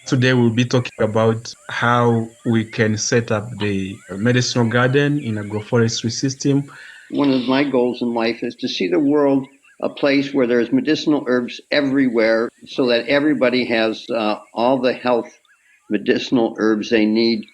Today we'll be talking about how we can set up the medicinal garden in agroforestry system. One of my goals in life is to see the world a place where there's medicinal herbs everywhere so that everybody has all the health medicinal herbs they need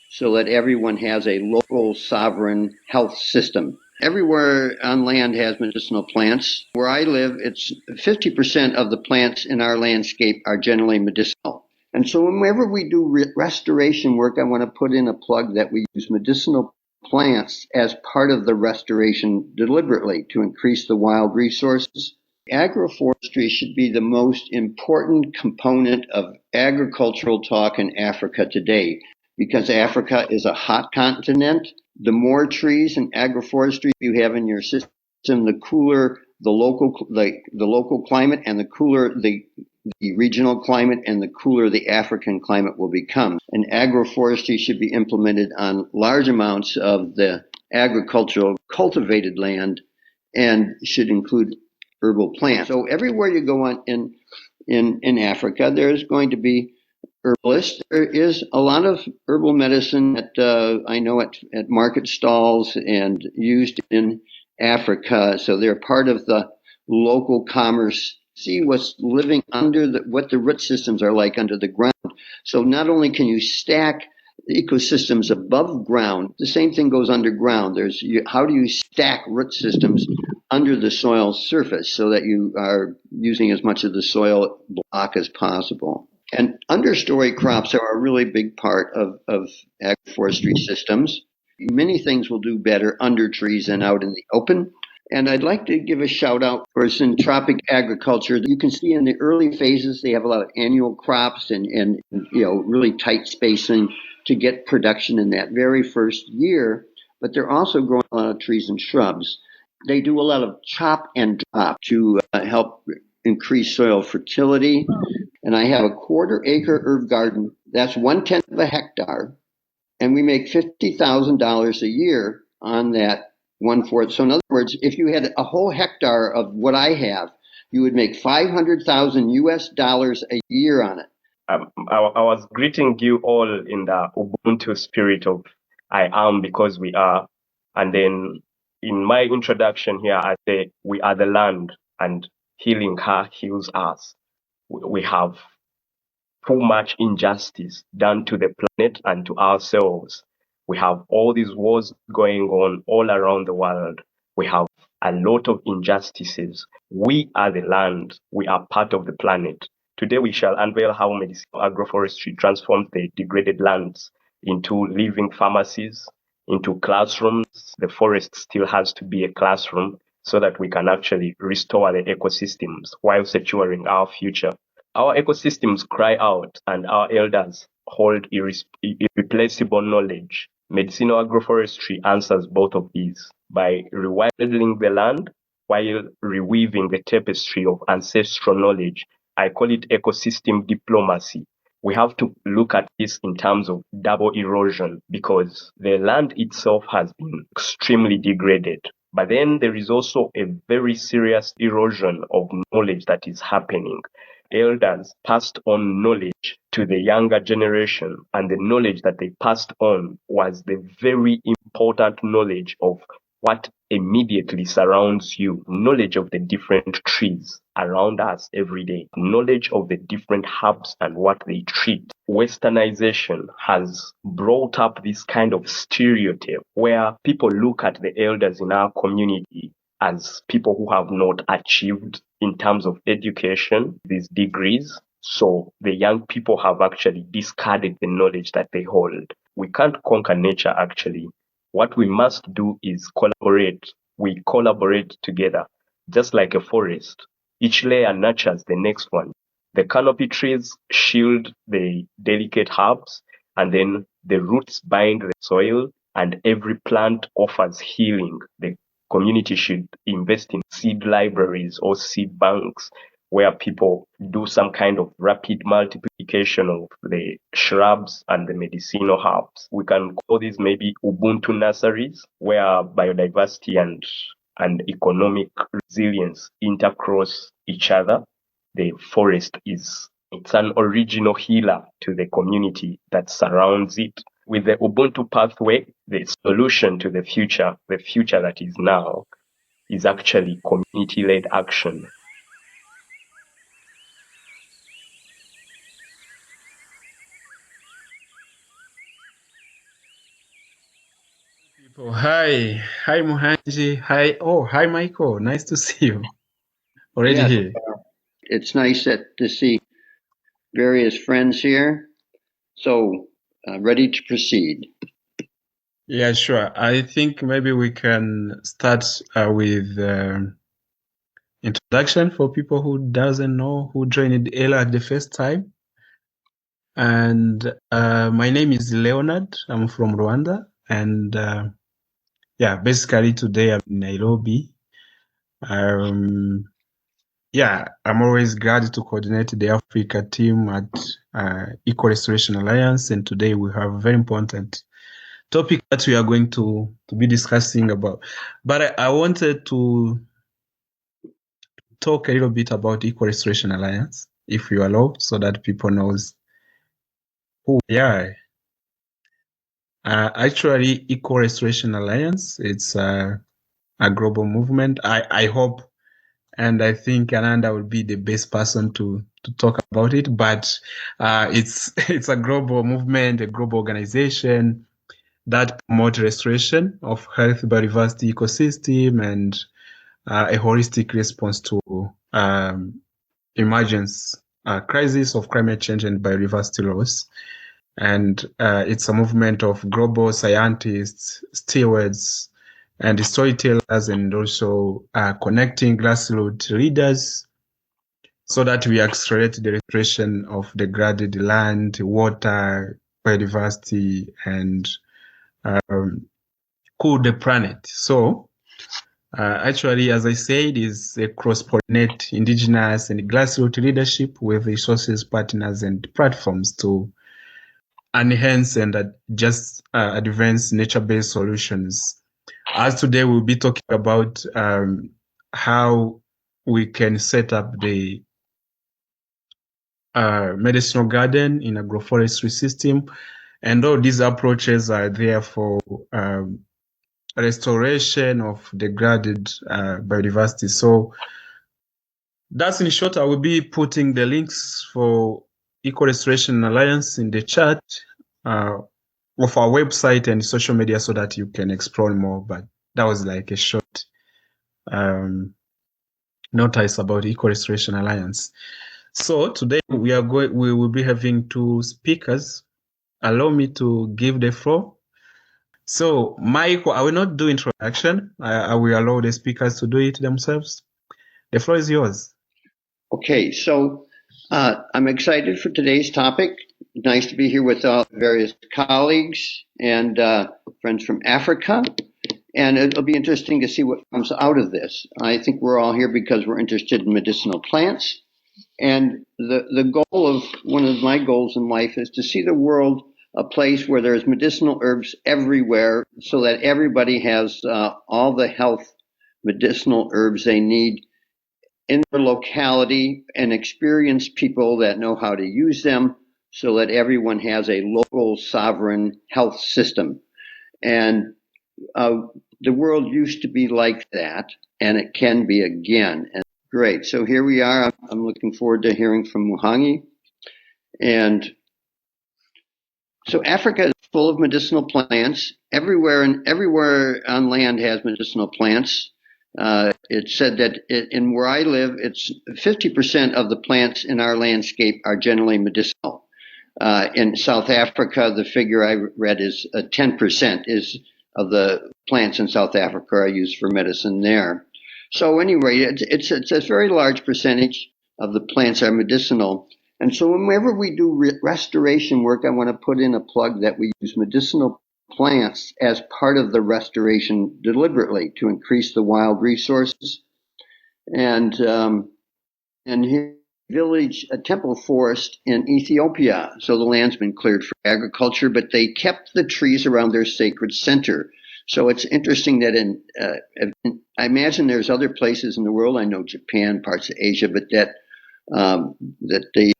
so that everyone has a local sovereign health system. Everywhere on land has medicinal plants. Where I live, it's 50% of the plants in our landscape are generally medicinal. And so whenever we do restoration work, I want to put in a plug that we use medicinal plants as part of the restoration deliberately to increase the wild resources. Agroforestry should be the most important component of agricultural talk in Africa today because Africa is a hot continent. The more trees and agroforestry you have in your system, the cooler the local climate, and the cooler the regional climate, and the cooler the African climate will become. And agroforestry should be implemented on large amounts of the agricultural cultivated land and should include herbal plants. So everywhere you go on in Africa, there's going to be herbalists. There is a lot of herbal medicine that I know at market stalls and used in Africa. So they're part of the local commerce. See what's living under what the root systems are like under the ground. So not only can you stack ecosystems above ground, the same thing goes underground. How do you stack root systems under the soil surface so that you are using as much of the soil block as possible? And understory crops are a really big part of agroforestry systems. Many things will do better under trees than out in the open. And I'd like to give a shout out for syntropic agriculture. You can see in the early phases, they have a lot of annual crops and really tight spacing to get production in that very first year. But they're also growing a lot of trees and shrubs. They do a lot of chop and drop to help increase soil fertility. And I have a 1/4-acre herb garden. That's 1/10 of a hectare. And we make $50,000 a year on that 1/4. So in other words, if you had a whole hectare of what I have, you would make $500,000 a year on it. I was greeting you all in the Ubuntu spirit of I am because we are. And then in my introduction here, I say we are the land and healing her heals us. We have too much injustice done to the planet and to ourselves. We have all these wars going on all around the world. We have a lot of injustices. We are the land. We are part of the planet. Today we shall unveil how medicinal agroforestry transforms the degraded lands into living pharmacies, into classrooms. The forest still has to be a classroom so that we can actually restore the ecosystems while securing our future. Our ecosystems cry out, and our elders hold irreplaceable knowledge. Medicinal agroforestry answers both of these by rewilding the land while reweaving the tapestry of ancestral knowledge. I call it ecosystem diplomacy. We have to look at this in terms of double erosion because the land itself has been extremely degraded. But then there is also a very serious erosion of knowledge that is happening. Elders passed on knowledge to the younger generation, and the knowledge that they passed on was the very important knowledge of what immediately surrounds you, knowledge of the different trees around us every day, knowledge of the different herbs and what they treat. Westernization has brought up this kind of stereotype where people look at the elders in our community as people who have not achieved in terms of education, these degrees. So the young people have actually discarded the knowledge that they hold. We can't conquer nature actually. What we must do is collaborate. We collaborate together, just like a forest. Each layer nurtures the next one. The canopy trees shield the delicate herbs, and then the roots bind the soil, and every plant offers healing. The community should invest in seed libraries or seed banks where people do some kind of rapid multiplication of the shrubs and the medicinal herbs. We can call these maybe Ubuntu nurseries where biodiversity and economic resilience intercross each other. The forest is It's an original healer to the community that surrounds it. With the Ubuntu pathway, the solution to the future that is now, is actually community-led action. Hi Muhangi, hi Michael, nice to see you. Already Yes, here. it's nice to see various friends here. So, ready to proceed. Yeah, sure. I think maybe we can start with introduction for people who doesn't know who joined Ella at the first time. And my name is Leonard. I'm from Rwanda, and basically today I'm in Nairobi. I'm always glad to coordinate the Africa team at Eco Restoration Alliance, and today we have a very important topic that we are going to be discussing about. But I wanted to talk a little bit about Eco Restoration Alliance, if you allow, so that people knows who we are. Actually, Eco Restoration Alliance, it's a global movement. I hope, and I think Ananda will be the best person to talk about it. But it's a global movement, a global organization that promotes restoration of health, biodiversity, ecosystem, and a holistic response to emergence crisis of climate change and biodiversity loss. And it's a movement of global scientists, stewards, and storytellers, and also connecting grassroots leaders so that we accelerate the restoration of degraded land, water, biodiversity, and cool the planet. So actually, as I said, is a cross-pollinate indigenous and grassroots leadership with resources, partners, and platforms to enhance and just advance nature-based solutions. As today, we'll be talking about how we can set up the medicinal garden in agroforestry system, and all these approaches are there for restoration of degraded biodiversity. So that's in short. I will be putting the links for Eco Restoration Alliance in the chat of our website and social media so that you can explore more. But that was like a short notice about Eco Restoration Alliance. So today we will be having two speakers. Allow me to give the floor. So Michael, I will not do introduction. I will allow the speakers to do it themselves. The floor is yours. Okay, so I'm excited for today's topic. Nice to be here with various colleagues and friends from Africa. And it'll be interesting to see what comes out of this. I think we're all here because we're interested in medicinal plants. And the goal of one of my goals in life is to see the world a place where there's medicinal herbs everywhere so that everybody has all the health medicinal herbs they need in their locality and experienced people that know how to use them so that everyone has a local sovereign health system. And the world used to be like that, and it can be again. And great. So here we are. I'm looking forward to hearing from Muhangi. And so Africa is full of medicinal plants. Everywhere on land has medicinal plants. It's said that in where I live, it's 50% of the plants in our landscape are generally medicinal. In South Africa, the figure I read is 10% of the plants in South Africa are used for medicine there. So anyway, it's a very large percentage of the plants are medicinal. And so whenever we do restoration work, I want to put in a plug that we use medicinal plants as part of the restoration deliberately to increase the wild resources. And here, a temple forest in Ethiopia. So the land's been cleared for agriculture, but they kept the trees around their sacred center. So it's interesting that I imagine there's other places in the world. I know Japan, parts of Asia, but that that they,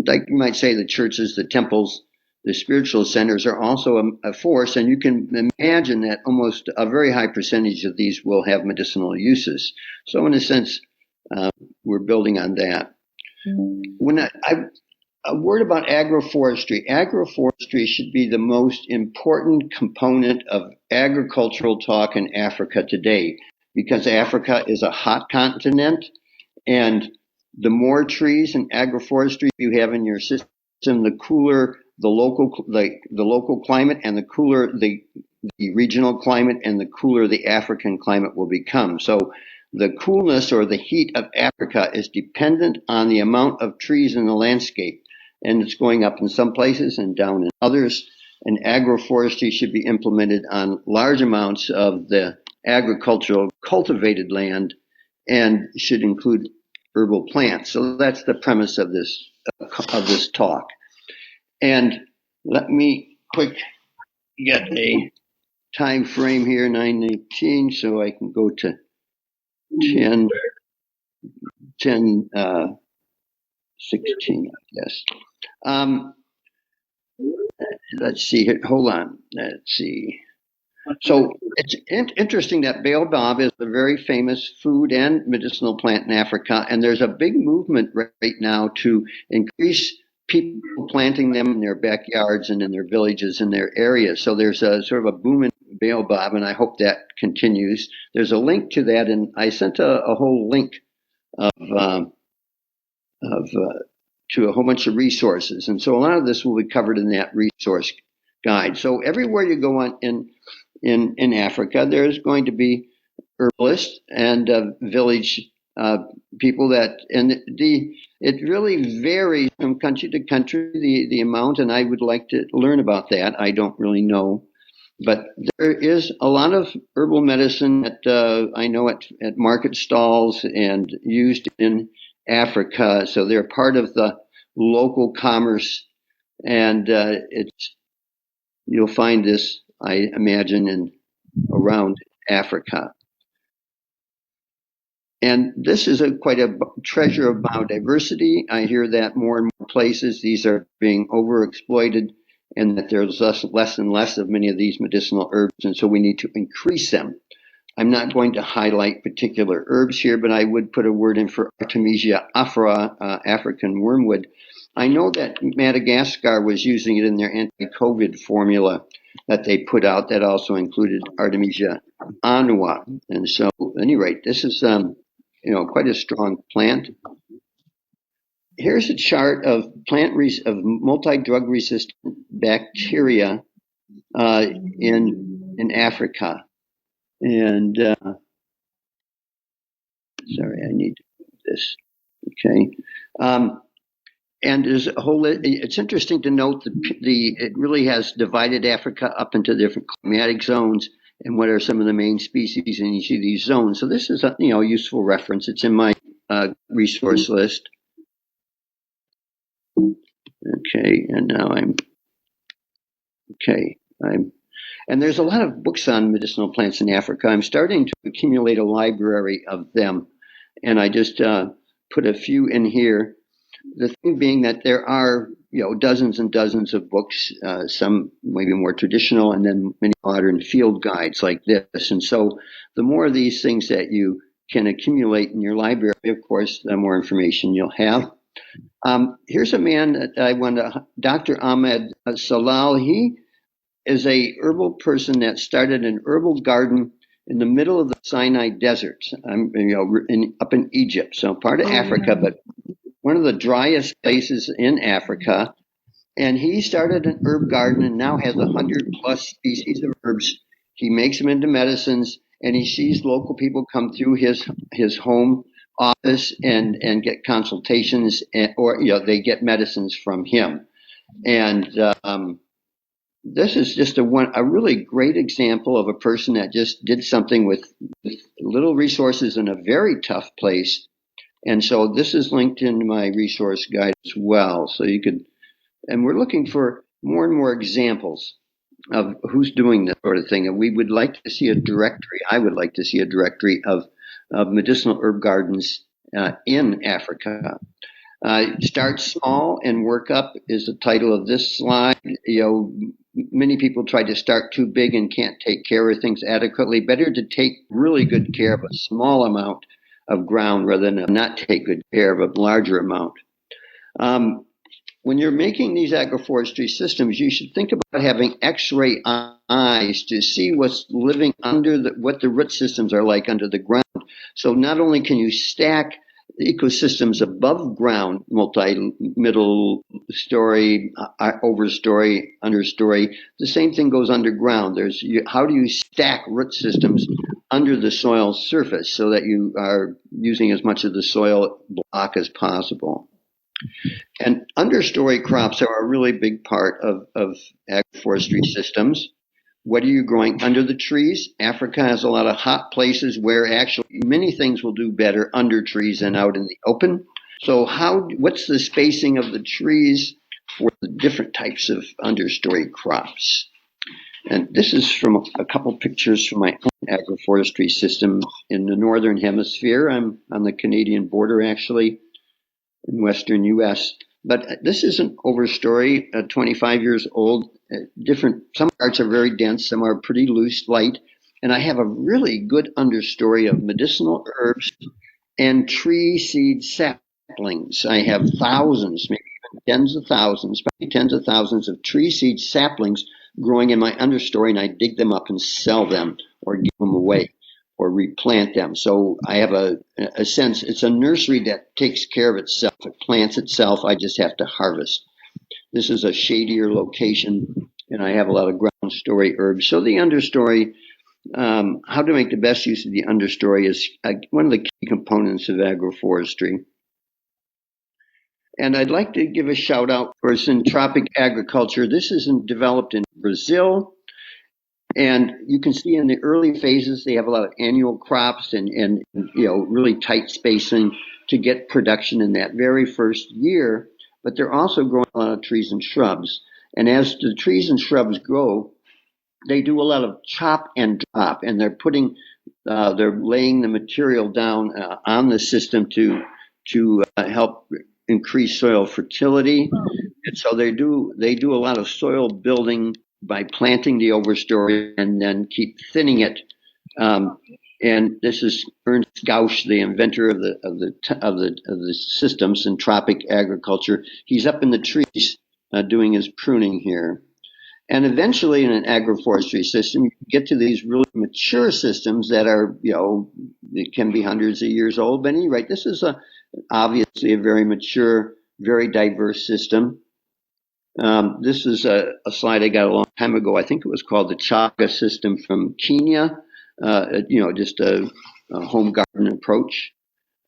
like you might say, the churches, the temples, the spiritual centers are also a force, and you can imagine that almost a very high percentage of these will have medicinal uses. So in a sense, we're building on that. When a word about agroforestry. Agroforestry should be the most important component of agricultural talk in Africa today, because Africa is a hot continent, and the more trees and agroforestry you have in your system, the cooler the local climate, and the cooler the regional climate, and the cooler the African climate will become. So the coolness or the heat of Africa is dependent on the amount of trees in the landscape, and it's going up in some places and down in others. And agroforestry should be implemented on large amounts of the agricultural cultivated land, and should include herbal plants. So that's the premise of this talk. And let me quick get a time frame here, 9:18, so I can go to 10, 16, I guess. Let's see here. Hold on. Let's see. So it's interesting that baobab is a very famous food and medicinal plant in Africa, and there's a big movement right now to increase people planting them in their backyards and in their villages and their areas. So there's a sort of a boom in baobab, and I hope that continues. There's a link to that, and I sent a whole link to a whole bunch of resources, and so a lot of this will be covered in that resource guide. So everywhere you go on in Africa, there's going to be herbalists and village people it really varies from country to country, the amount, and I would like to learn about that. I don't really know, but there is a lot of herbal medicine that I know at market stalls and used in Africa. So they're part of the local commerce, and you'll find this, I imagine, in around Africa. And this is quite a treasure of biodiversity. I hear that more and more places these are being overexploited, and that there's less and less of many of these medicinal herbs, and so we need to increase them. I'm not going to highlight particular herbs here, but I would put a word in for Artemisia afra, African wormwood. I know that Madagascar was using it in their anti-COVID formula that they put out that also included Artemisia annua. And so, at any rate, this is quite a strong plant. Here's a chart of of multi-drug resistant bacteria in Africa. And sorry, I need this. Okay. And there's a whole. It's interesting to note that it really has divided Africa up into different climatic zones and what are some of the main species, and you see these zones. So this is a useful reference. It's in my resource list. Okay, and now and there's a lot of books on medicinal plants in Africa. I'm starting to accumulate a library of them, and I just put a few in here. The thing being that there are dozens and dozens of books, some maybe more traditional, and then many modern field guides like this. And so the more of these things that you can accumulate in your library, of course, the more information you'll have. Here's a man that Dr. Ahmed Salal. He is a herbal person that started an herbal garden in the middle of the Sinai Desert, up in Egypt, so part of Africa, but one of the driest places in Africa. And he started an herb garden and now has 100+ species of herbs. He makes them into medicines, and he sees local people come through his home office and get consultations, or they get medicines from him. And this is just a really great example of a person that just did something with little resources in a very tough place. And so this is linked in my resource guide as well. So you could, and we're looking for more and more examples of who's doing this sort of thing. And we would like to see a directory. I would like to see a directory of medicinal herb gardens in Africa. Start small and work up is the title of this slide. Many people try to start too big and can't take care of things adequately. Better to take really good care of a small amount of ground rather than not take good care of a larger amount. When you're making these agroforestry systems, you should think about having X-ray eyes to see what's living under what the root systems are like under the ground. So not only can you stack ecosystems above ground, middle story, overstory, understory, the same thing goes underground. How do you stack root systems under the soil surface so that you are using as much of the soil block as possible? And understory crops are a really big part of agroforestry systems. What are you growing under the trees? Africa has a lot of hot places where actually many things will do better under trees than out in the open. So what's the spacing of the trees for the different types of understory crops? And this is from a couple pictures from my own agroforestry system in the northern hemisphere. I'm on the Canadian border, actually, in western U.S. But this is an overstory, 25 years old. Some parts are very dense, some are pretty loose, light. And I have a really good understory of medicinal herbs and tree seed saplings. I have thousands, maybe even tens of thousands, probably tens of thousands of tree seed saplings growing in my understory, and I dig them up and sell them or give them away or replant them. So I have a sense, it's a nursery that takes care of itself. It plants itself. I just have to harvest. This is a shadier location, and I have a lot of ground story herbs. So the understory, how to make the best use of the understory is one of the key components of agroforestry. And I'd like to give a shout out for syntropic agriculture. This is developed in Brazil. And you can see in the early phases, they have a lot of annual crops and really tight spacing to get production in that very first year. But they're also growing a lot of trees and shrubs. And as the trees and shrubs grow, they do a lot of chop and drop, and they're laying the material down on the system to help increase soil fertility. And so they do a lot of soil building by planting the overstory and then keep thinning it. And this is Ernst Gausch, the inventor of the system, syntropic agriculture. He's up in the trees doing his pruning here. And eventually in an agroforestry system, you get to these really mature systems that are, it can be hundreds of years old. But anyway, this is obviously a very mature, very diverse system. This is a slide I got a long time ago. I think it was called the Chaga system from Kenya. Just a home garden approach,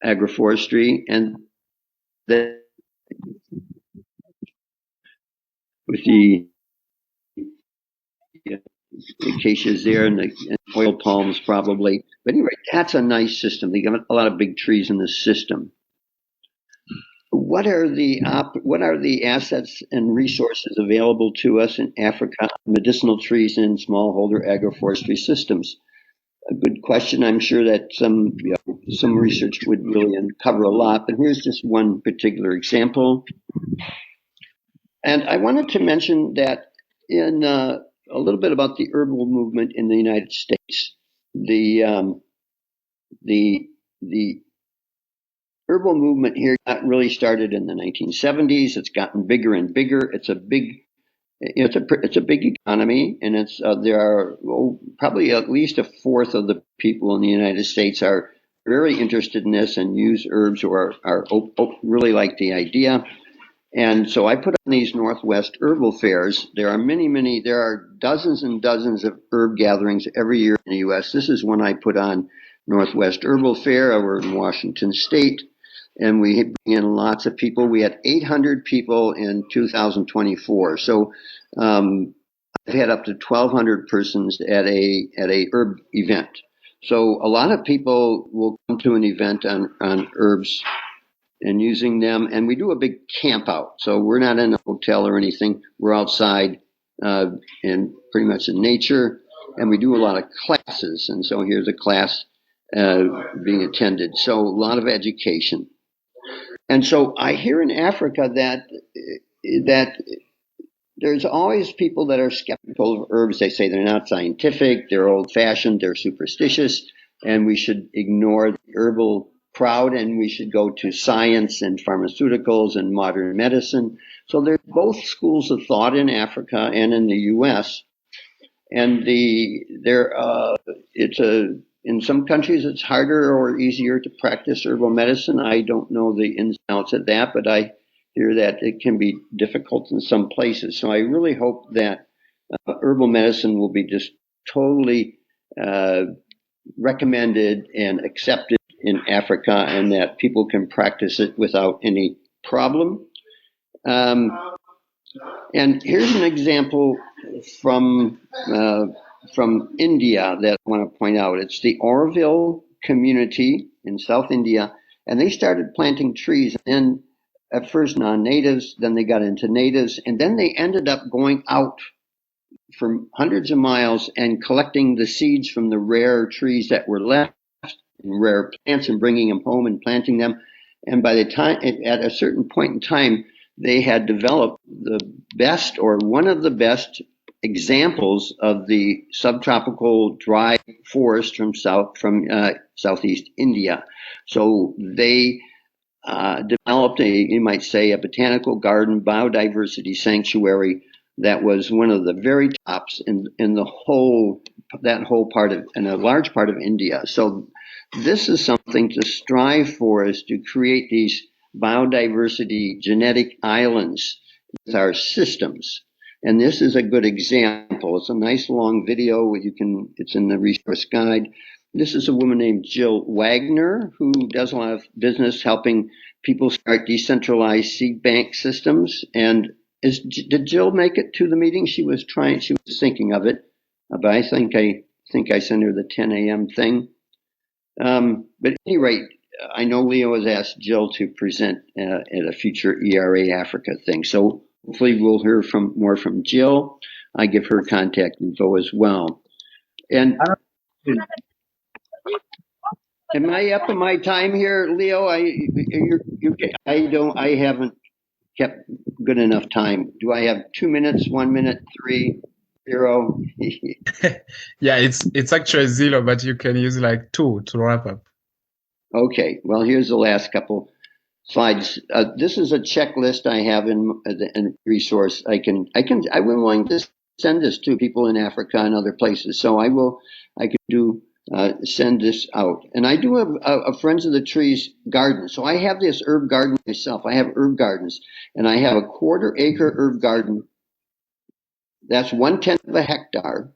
agroforestry, and then with the acacias there and oil palms probably. But anyway, that's a nice system. They got a lot of big trees in this system. What are the assets and resources available to us in Africa, medicinal trees and smallholder agroforestry systems? A good question. I'm sure that some research would really uncover a lot, but here's just one particular example. And I wanted to mention that in a little bit about the herbal movement in the United States. The herbal movement here got really started in the 1970s. It's gotten bigger and bigger. It's a big economy, and there are probably at least a fourth of the people in the United States are very interested in this and use herbs or are really like the idea. And so I put on these Northwest herbal fairs. There are dozens and dozens of herb gatherings every year in the U.S. This is one I put on, Northwest Herbal Fair over in Washington State. And we bring in lots of people. We had 800 people in 2024. So I've had up to 1,200 persons at a herb event. So a lot of people will come to an event on herbs and using them. And we do a big camp out. So we're not in a hotel or anything. We're outside and pretty much in nature. And we do a lot of classes. And so here's a class being attended. So a lot of education. And so I hear in Africa that there's always people that are skeptical of herbs. They say they're not scientific, they're old-fashioned, they're superstitious, and we should ignore the herbal crowd and we should go to science and pharmaceuticals and modern medicine. So there's both schools of thought in Africa and in the U.S. And in some countries it's harder or easier to practice herbal medicine. I don't know the ins and outs of that, but I hear that it can be difficult in some places. So I really hope that herbal medicine will be just totally recommended and accepted in Africa, and that people can practice it without any problem. And here's an example from India that I want to point out. It's the Auroville community in South India, and they started planting trees. And at first non-natives, then they got into natives, and then they ended up going out for hundreds of miles and collecting the seeds from the rare trees that were left, and rare plants, and bringing them home and planting them. And by the time, at a certain point in time, they had developed the best, or one of the best, examples of the subtropical dry forest from southeast India. So they developed you might say, a botanical garden biodiversity sanctuary that was one of the very tops in the whole part of, in a large part of India. So this is something to strive for, is to create these biodiversity genetic islands with our systems. And this is a good example. It's a nice long video. It's in the resource guide. This is a woman named Jill Wagner, who does a lot of business helping people start decentralized seed bank systems. And did Jill make it to the meeting? She was thinking of it, but I think I sent her the 10 a.m. thing. But at any rate, I know Leo has asked Jill to present at a future ERA Africa thing. So hopefully we'll hear more from Jill. I give her contact info as well. And am I up in my time here, Leo? I haven't kept good enough time. Do I have 2 minutes, 1 minute, 3, 0? Yeah, it's actually 0, but you can use like 2 to wrap up. Okay, well, here's the last couple slides. This is a checklist I have in resource. I'm willing to send this to people in Africa and other places. So send this out. And I do have a Friends of the Trees garden. So I have this herb garden myself. I have herb gardens, and I have a 1/4 acre herb garden. That's 1/10 of a hectare.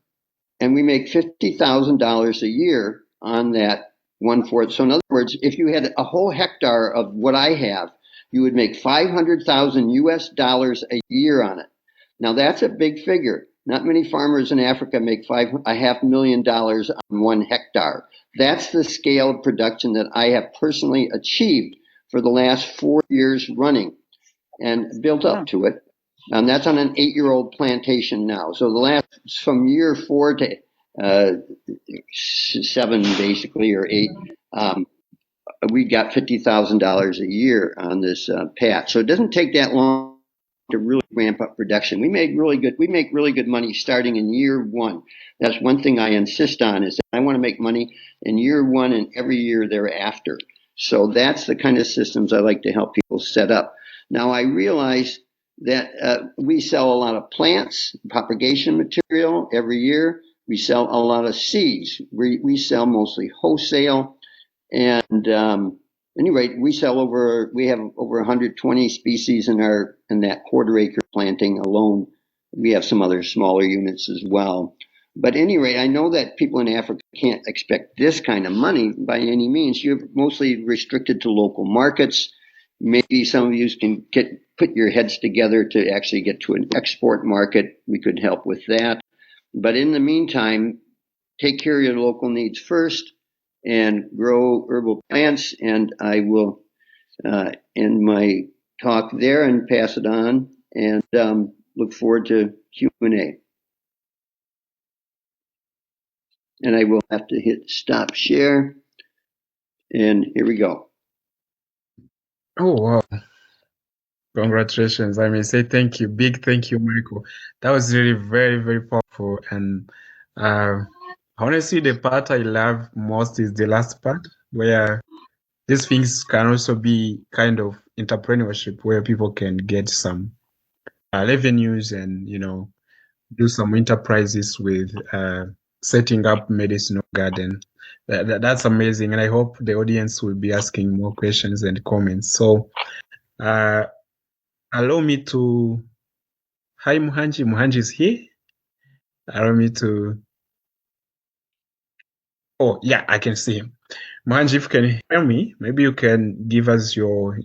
And we make $50,000 a year on that 1/4. So in other words, if you had a whole hectare of what I have, you would make $500,000 US a year on it. Now that's a big figure. Not many farmers in Africa make $500,000 on 1 hectare. That's the scale of production that I have personally achieved for the last 4 years running, and built up to it. And that's on an 8-year-old plantation now. So from year 4 to 7, basically, or 8, we got $50,000 a year on this patch. So it doesn't take that long to really ramp up production. We make really good money starting in year 1. That's one thing I insist on, is that I want to make money in year 1 and every year thereafter. So that's the kind of systems I like to help people set up. Now I realize that we sell a lot of plants, propagation material every year. We sell a lot of seeds. We sell mostly wholesale, and anyway, we have over 120 species in that 1/4 acre planting alone. We have some other smaller units as well. But anyway, I know that people in Africa can't expect this kind of money by any means. You're mostly restricted to local markets. Maybe some of you can put your heads together to actually get to an export market. We could help with that. But in the meantime, take care of your local needs first and grow herbal plants. And I will end my talk there and pass it on, and look forward to Q&A. And I will have to hit stop share. And here we go. Oh, wow. Congratulations. I may say thank you. Big thank you, Michael. That was really very, very powerful. And honestly, the part I love most is the last part where these things can also be kind of entrepreneurship where people can get some revenues and, do some enterprises with setting up medicinal garden. That's amazing. And I hope the audience will be asking more questions and comments. So uh, allow me to, hi Muhangi, Muhangi is here. Allow me to, oh yeah, I can see him. Muhangi, if you can hear me, maybe you can give us your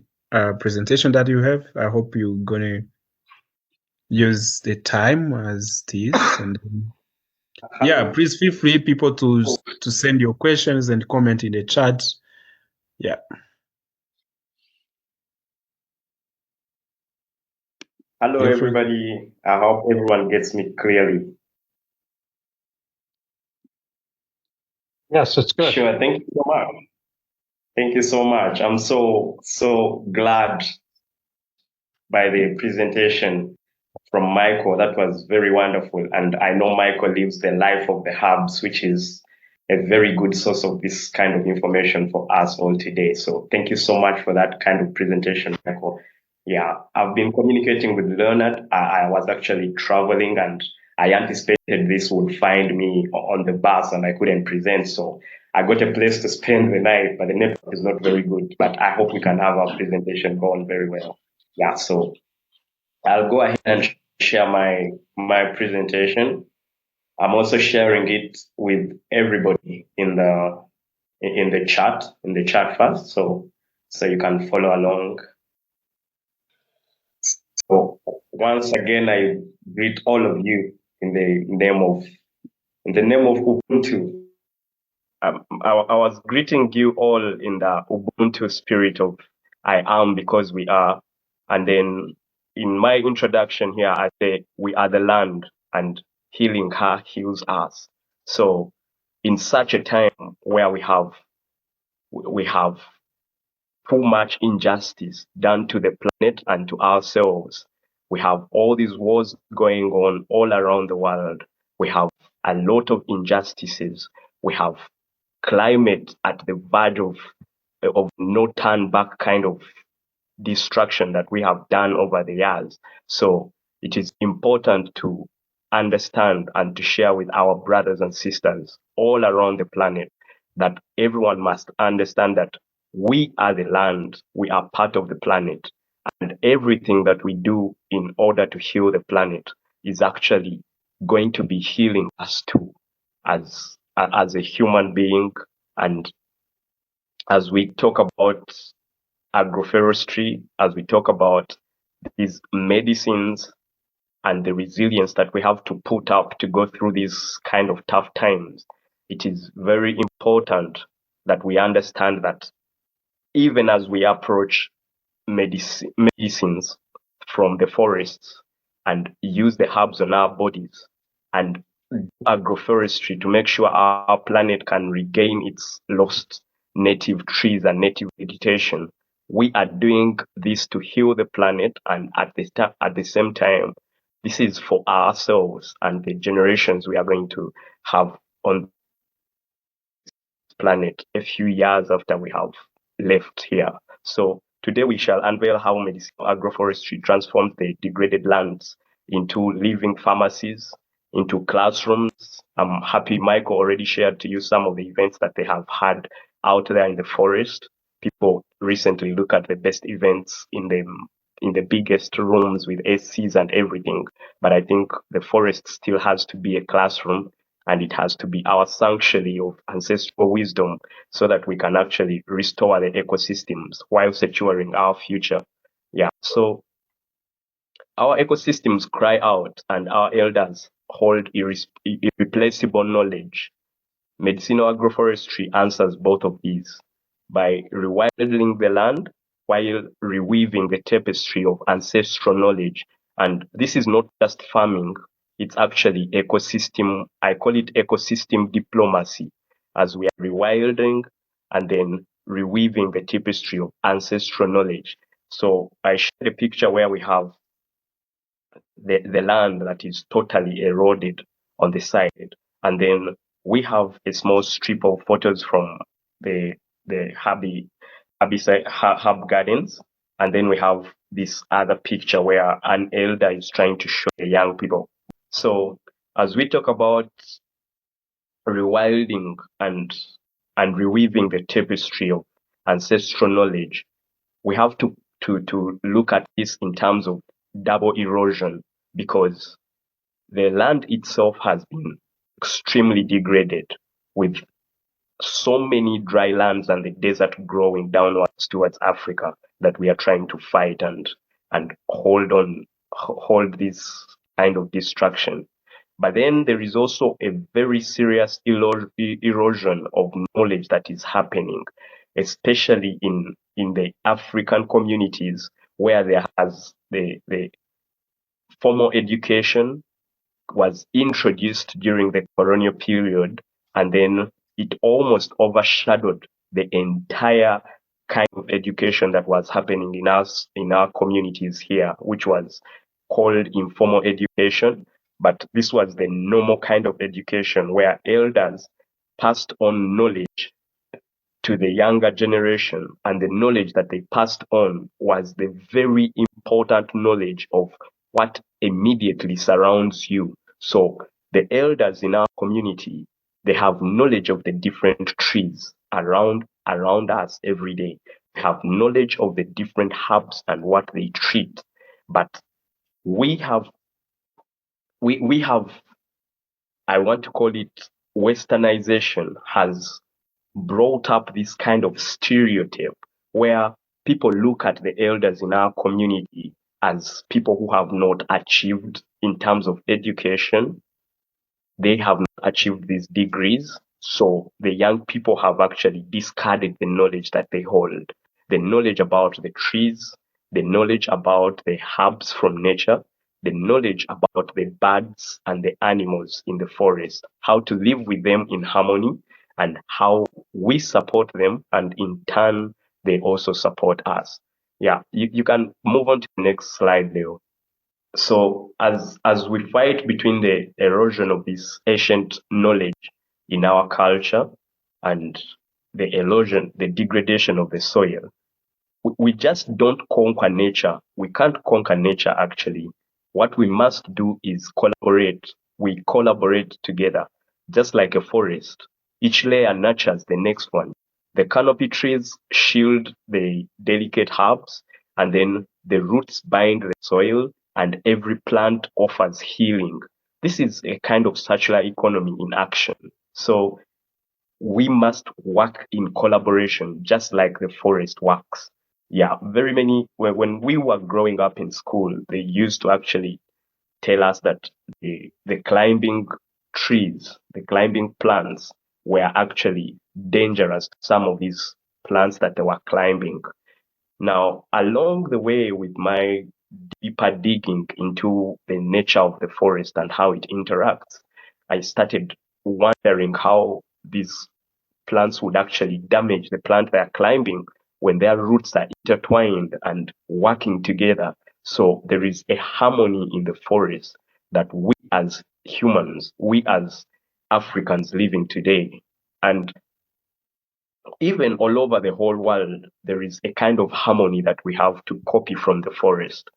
presentation that you have. I hope you're gonna use the time as it is. And yeah, please feel free people to send your questions and comment in the chat. Yeah. Hello, Feel free. everybody. I hope everyone gets me clearly. Yes, it's good. Sure. Thank you so much. Thank you so much. I'm so glad by the presentation from Michael. That was very wonderful. And I know Michael lives the life of the herbs, which is a very good source of this kind of information for us all today. So thank you so much for that kind of presentation, Michael. Yeah, I've been communicating with Leonard. I was actually traveling and I anticipated this would find me on the bus and I couldn't present. So I got a place to spend the night, but the network is not very good. But I hope we can have our presentation going very well. Yeah, so I'll go ahead and share my presentation. I'm also sharing it with everybody in the chat first, so you can follow along. So once again, I greet all of you in the name of Ubuntu. I was greeting you all in the Ubuntu spirit of I am because we are. And then in my introduction here, I say we are the land and healing her heals us. So in such a time where we have too much injustice done to the planet and to ourselves, we have all these wars going on all around the world. We have a lot of injustices. We have climate at the verge of no turn back kind of destruction that we have done over the years. So it is important to understand and to share with our brothers and sisters all around the planet that everyone must understand that we are the land, we are part of the planet, and everything that we do in order to heal the planet is actually going to be healing us too as a human being. And as we talk about agroforestry, as we talk about these medicines and the resilience that we have to put up to go through these kind of tough times, it is very important that we understand that even as we approach medicines from the forests and use the herbs on our bodies and agroforestry to make sure our planet can regain its lost native trees and native vegetation. We are doing this to heal the planet, and at the same time, this is for ourselves and the generations we are going to have on this planet a few years after we have left here. So today we shall unveil how medicinal agroforestry transforms the degraded lands into living pharmacies, into classrooms. I'm happy Michael already shared to you some of the events that they have had out there in the forest. People recently look at the best events in the biggest rooms with ACs and everything. But I think the forest still has to be a classroom, and it has to be our sanctuary of ancestral wisdom so that we can actually restore the ecosystems while securing our future. Yeah. So our ecosystems cry out, and our elders hold irreplaceable knowledge. Medicinal agroforestry answers both of these by rewilding the land while reweaving the tapestry of ancestral knowledge. And this is not just farming, it's actually ecosystem. I call it ecosystem diplomacy, as we are rewilding and then reweaving the tapestry of ancestral knowledge. So I shared a picture where we have the land that is totally eroded on the side, and then we have a small strip of photos from the herb gardens, and then we have this other picture where an elder is trying to show the young people. So as we talk about rewilding and reweaving the tapestry of ancestral knowledge, we have to look at this in terms of double erosion, because the land itself has been extremely degraded, with so many dry lands and the desert growing downwards towards Africa that we are trying to fight and hold this kind of destruction. But then there is also a very serious erosion of knowledge that is happening, especially in the African communities, where there has the formal education was introduced during the colonial period, and then it almost overshadowed the entire kind of education that was happening in our communities here, which was called informal education. But this was the normal kind of education where elders passed on knowledge to the younger generation, and the knowledge that they passed on was the very important knowledge of what immediately surrounds you. So the elders in our community, they have knowledge of the different trees around us every day. They have knowledge of the different herbs and what they treat. But we have I want to call it westernization has brought up this kind of stereotype where people look at the elders in our community as people who have not achieved in terms of education. They have not achieved these degrees. So the young people have actually discarded the knowledge that they hold, the knowledge about the trees, the knowledge about the herbs from nature, the knowledge about the birds and the animals in the forest, how to live with them in harmony, and how we support them, and in turn, they also support us. Yeah, you can move on to the next slide, Leo. So as we fight between the erosion of this ancient knowledge in our culture and the erosion, the degradation of the soil, we just don't conquer nature. We can't conquer nature, actually. What we must do is collaborate. We collaborate together, just like a forest. Each layer nurtures the next one. The canopy trees shield the delicate herbs, and then the roots bind the soil, and every plant offers healing. This is a kind of circular economy in action. So we must work in collaboration, just like the forest works. Yeah, very many, when we were growing up in school, they used to actually tell us that the climbing trees, the climbing plants were actually dangerous to some of these plants that they were climbing. Now, along the way with my deeper digging into the nature of the forest and how it interacts, I started wondering how these plants would actually damage the plant they are climbing when their roots are intertwined and working together. So there is a harmony in the forest that we as humans, we as Africans living today, and even all over the whole world, there is a kind of harmony that we have to copy from the forest.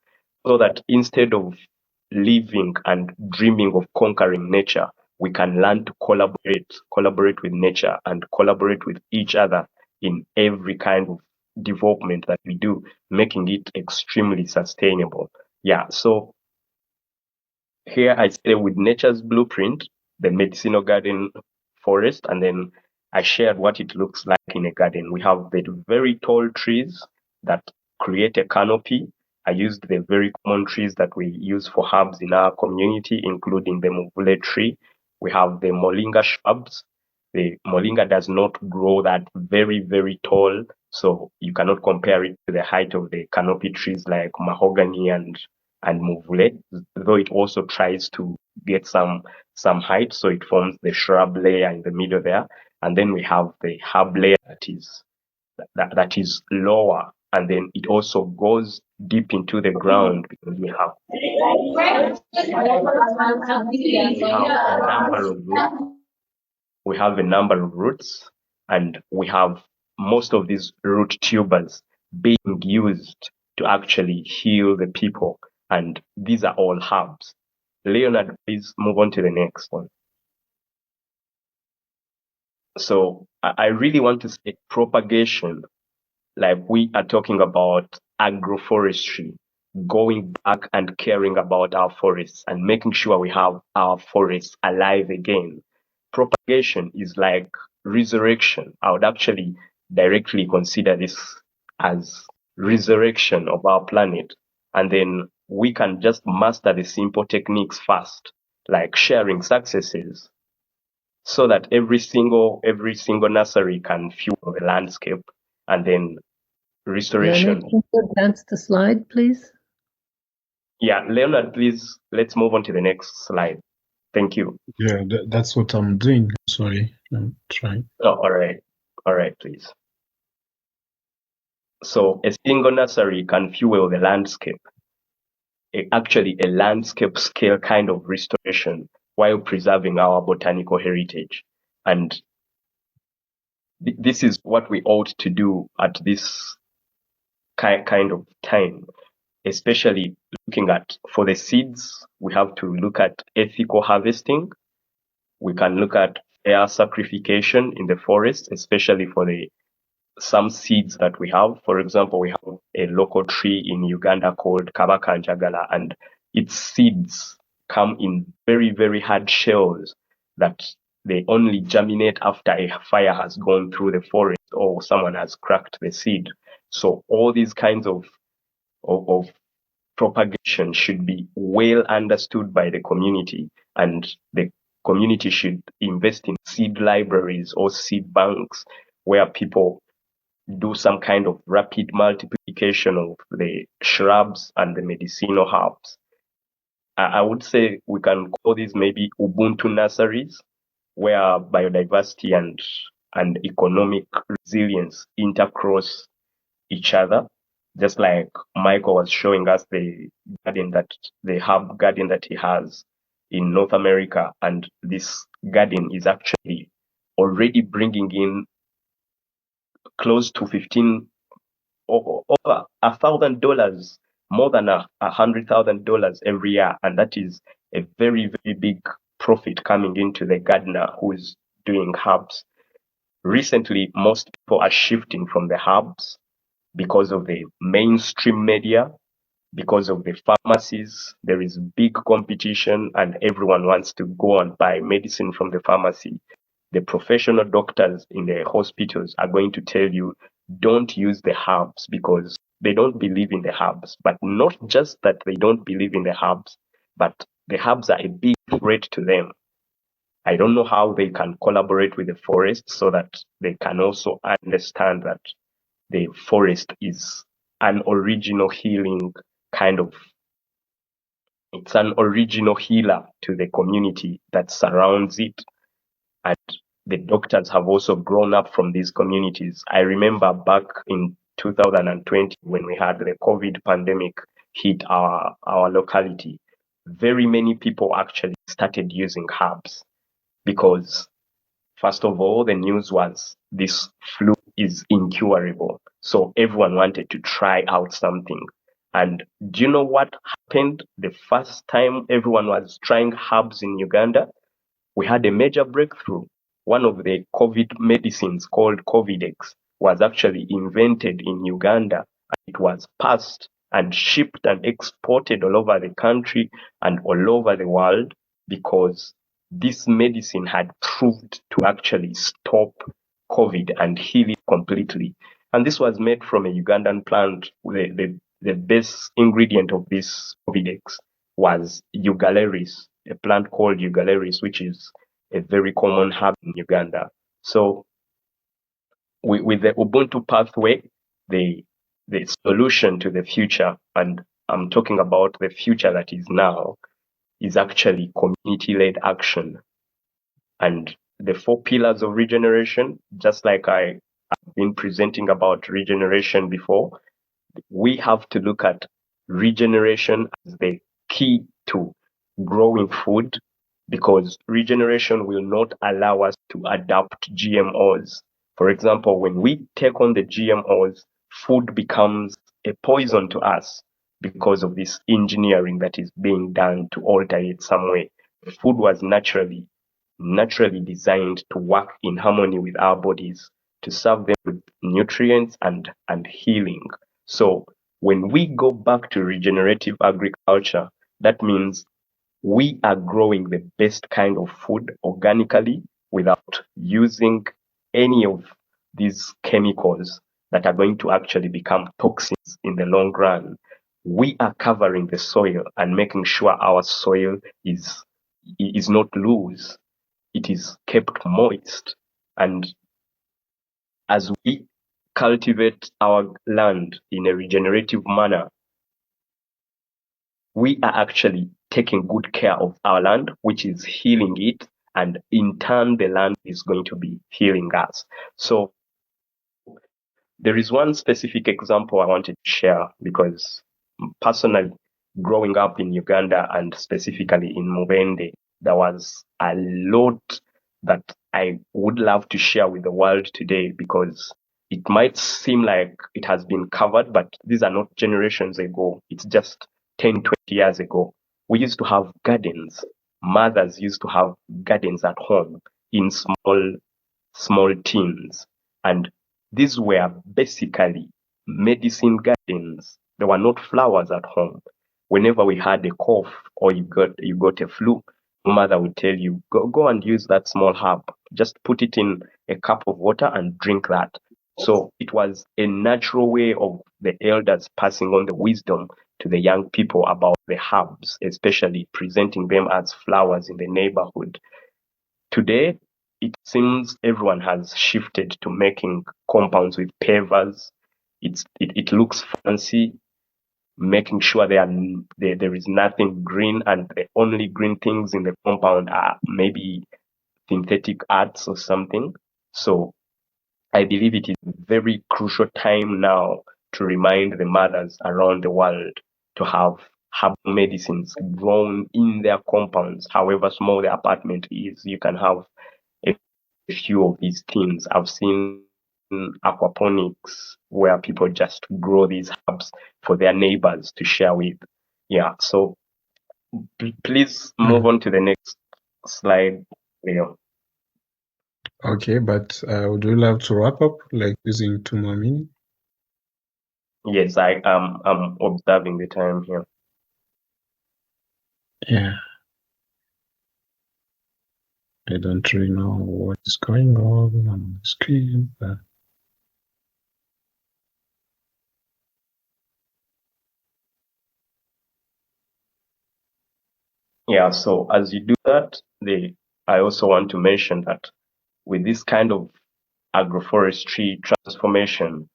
So that instead of living and dreaming of conquering nature, we can learn to collaborate with nature and collaborate with each other in every kind of development that we do, making it extremely sustainable. Yeah, so here I stay with nature's blueprint, the medicinal garden forest, and then I shared what it looks like in a garden. We have the very tall trees that create a canopy. I used the very common trees that we use for herbs in our community, including the muvule tree. We have the moringa shrubs. The moringa does not grow that very, very tall, so you cannot compare it to the height of the canopy trees like mahogany and muvule, though it also tries to get some height, so it forms the shrub layer in the middle there. And then we have the herb layer that is lower, and then it also goes deep into the ground because we have a number of roots, and we have most of these root tubers being used to actually heal the people, and these are all herbs. Leonard, please move on to the next one. So I really want to say propagation, like we are talking about agroforestry, going back and caring about our forests and making sure we have our forests alive again. Propagation is like resurrection. I would actually directly consider this as resurrection of our planet. And then we can just master the simple techniques first, like sharing successes, so that every single nursery can fuel the landscape, and then restoration. Leonard, can you advance the slide, please? Yeah, Leonard, please, let's move on to the next slide. Thank you. Yeah, that's what I'm doing. Sorry, I'm trying. Oh, all right, please. So a single nursery can fuel the landscape, actually a landscape scale kind of restoration while preserving our botanical heritage. And this is what we ought to do at this kind of time, especially looking at, for the seeds, we have to look at ethical harvesting. We can look at air sacrification in the forest, especially for some seeds that we have. For example, we have a local tree in Uganda called Kabakanjagala, and its seeds come in very, very hard shells that they only germinate after a fire has gone through the forest or someone has cracked the seed. So all these kinds of propagation should be well understood by the community, and the community should invest in seed libraries or seed banks where people do some kind of rapid multiplication of the shrubs and the medicinal herbs. I would say we can call these maybe Ubuntu nurseries, where biodiversity and economic resilience intercross each other. Just like Michael was showing us the herb garden that he has in North America, and this garden is actually already bringing in close to over $1,000, more than $100,000 every year, and that is a very, very big profit coming into the gardener who is doing herbs. Recently, most people are shifting from the herbs because of the mainstream media, because of the pharmacies. There is big competition and everyone wants to go and buy medicine from the pharmacy. The professional doctors in the hospitals are going to tell you, don't use the herbs, because they don't believe in the herbs. But not just that they don't believe in the herbs, but the herbs are a big threat to them. I don't know how they can collaborate with the forest so that they can also understand that the forest is an original healing it's an original healer to the community that surrounds it. And the doctors have also grown up from these communities. I remember back in 2020 when we had the COVID pandemic hit our locality, very many people actually started using herbs because, first of all, the news was this flu is incurable. So everyone wanted to try out something. And do you know what happened the first time everyone was trying herbs in Uganda? We had a major breakthrough. One of the COVID medicines called Covidex was actually invented in Uganda. It was passed and shipped and exported all over the country and all over the world because this medicine had proved to actually stop COVID and heal it completely. And this was made from a Ugandan plant. The base ingredient of this Covidex was Eugalleris, a plant called Eugalleris, which is a very common herb in Uganda. So with the Ubuntu pathway, the solution to the future, and I'm talking about the future that is now, is actually community-led action. And the 4 pillars of regeneration, just like I I've been presenting about regeneration before, we have to look at regeneration as the key to growing food, because regeneration will not allow us to adapt GMOs. For example, when we take on the GMOs, food becomes a poison to us because of this engineering that is being done to alter it some way. Food was naturally designed to work in harmony with our bodies, to serve them with nutrients and healing. So when we go back to regenerative agriculture, that means we are growing the best kind of food organically without using any of these chemicals that are going to actually become toxins in the long run. We are covering the soil and making sure our soil is not loose. It is kept moist. And as we cultivate our land in a regenerative manner, we are actually taking good care of our land, which is healing it, and in turn, the land is going to be healing us. So there is one specific example I wanted to share, because personally, growing up in Uganda and specifically in Mubende, there was a lot that I would love to share with the world today, because it might seem like it has been covered, but these are not generations ago. It's just 10, 20 years ago. We used to have gardens. Mothers used to have gardens at home in small tins. And these were basically medicine gardens. There were not flowers at home. Whenever we had a cough or you got a flu, mother would tell you, go and use that small herb. Just put it in a cup of water and drink that. So it was a natural way of the elders passing on the wisdom to the young people about the herbs, especially presenting them as flowers in the neighborhood. Today, it seems everyone has shifted to making compounds with pavers. It looks fancy, making sure there is nothing green, and the only green things in the compound are maybe synthetic arts or something. So I believe it is a very crucial time now to remind the mothers around the world to have herbal medicines grown in their compounds. However small the apartment is, you can have a few of these things. I've seen aquaponics where people just grow these herbs for their neighbors to share with. Yeah, so please move on to the next slide, Leo. Okay, but would you love to wrap up, like using 2 more minutes? Yes, I'm observing the time here. Yeah. I don't really know what is going on the screen, but Yeah, so as you do that, I also want to mention that with this kind of agroforestry transformation,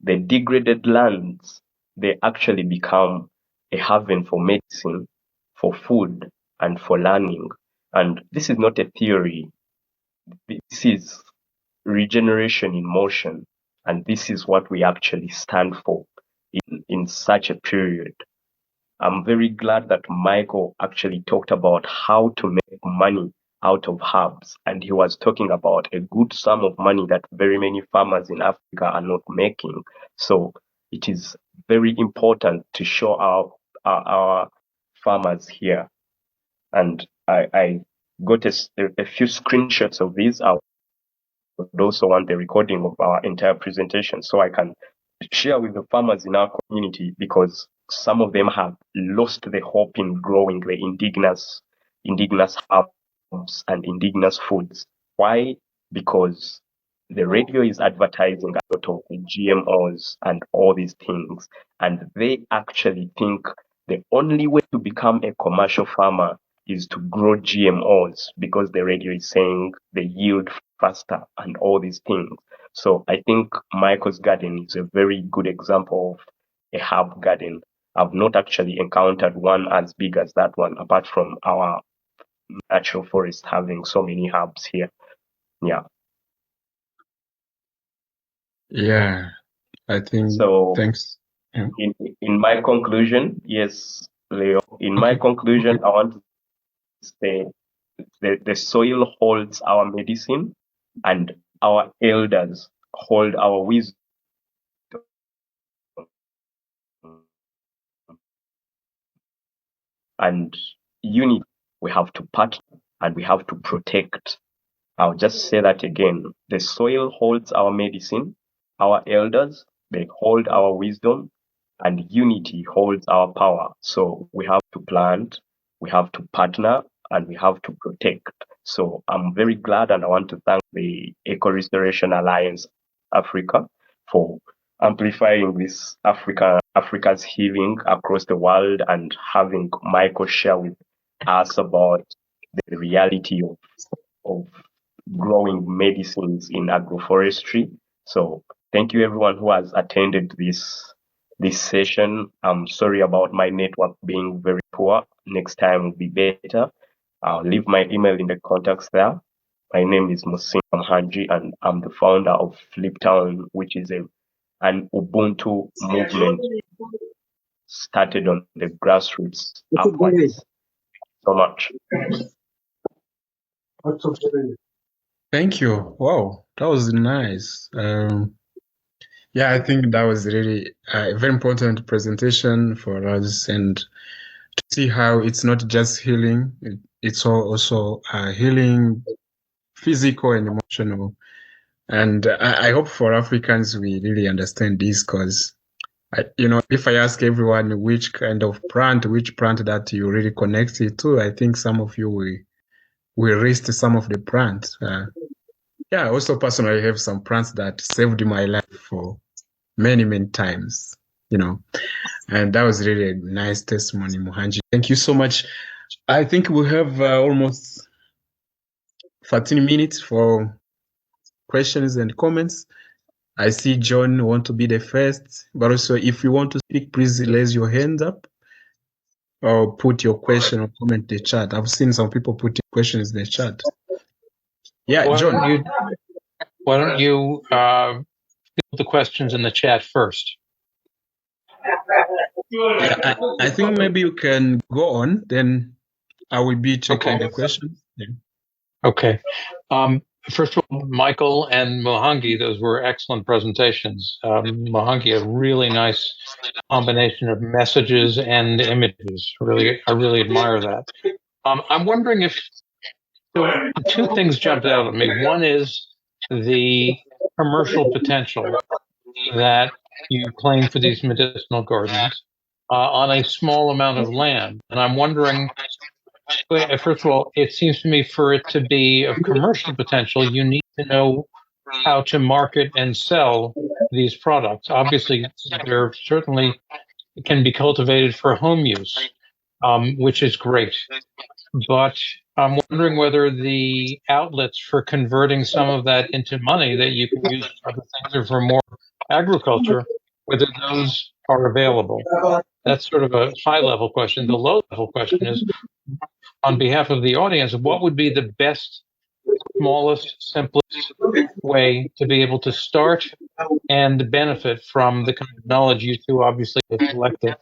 the degraded lands, they actually become a haven for medicine, for food, and for learning. And this is not a theory. This is regeneration in motion. And this is what we actually stand for in such a period. I'm very glad that Michael actually talked about how to make money out of herbs. And he was talking about a good sum of money that very many farmers in Africa are not making. So it is very important to show our farmers here. And I got a few screenshots of these. I would also want the recording of our entire presentation so I can share with the farmers in our community, because some of them have lost the hope in growing the indigenous herbs and indigenous foods. Why? Because the radio is advertising a lot of the GMOs and all these things, and they actually think the only way to become a commercial farmer is to grow GMOs, because the radio is saying they yield faster and all these things. So I think Michael's garden is a very good example of a herb garden. I've not actually encountered one as big as that one, apart from our natural forest having so many herbs here. Yeah. Yeah, I think. So Thanks. Yeah. in my conclusion, yes, Leo, in my Okay. conclusion, I want to say the soil holds our medicine and our elders hold our wisdom. And unity, we have to partner and we have to protect. I'll just say that again. The soil holds our medicine, our elders, they hold our wisdom, and unity holds our power. So we have to plant, we have to partner, and we have to protect. So I'm very glad and I want to thank the Eco Restoration Alliance Africa for amplifying this Africa's healing across the world and having Michael share with us about the reality of growing medicines in agroforestry. So thank you everyone who has attended this session. I'm sorry about my network being very poor. Next time will be better. I'll leave my email in the contacts there. My name is Muhangi and I'm the founder of Fliptown, which is an Ubuntu movement started on the grassroots upwards. So much. Thank you. Wow, that was nice. Yeah, I think that was really a very important presentation for us, and to see how it's not just healing, it's also healing physical and emotional. And I hope for Africans, we really understand this because, if I ask everyone which kind of plant, which plant that you really connected to, I think some of you will list some of the plants. Yeah, I also personally have some plants that saved my life for many, many times, and that was really a nice testimony, Muhangi. Thank you so much. I think we have almost 13 minutes for questions and comments. I see John want to be the first, but also if you want to speak, please raise your hand up or put your question or comment in the chat. I've seen some people putting questions in the chat. Yeah, John. Why don't you put the questions in the chat first? Yeah, I think maybe you can go on, then I will be checking the questions. Yeah. Okay. First of all, Michael and Muhangi, those were excellent presentations. Muhangi, a really nice combination of messages and images. I really admire that. I'm wondering if two things jumped out at me. One is the commercial potential that you claim for these medicinal gardens on a small amount of land. And I'm wondering, first of all, it seems to me for it to be of commercial potential, you need to know how to market and sell these products. Obviously, there certainly can be cultivated for home use, which is great. But I'm wondering whether the outlets for converting some of that into money that you can use for other things or for more agriculture, whether those are available. That's sort of a high-level question. The low-level question is, on behalf of the audience, what would be the best, smallest, simplest way to be able to start and benefit from the kind of knowledge you two obviously have collected?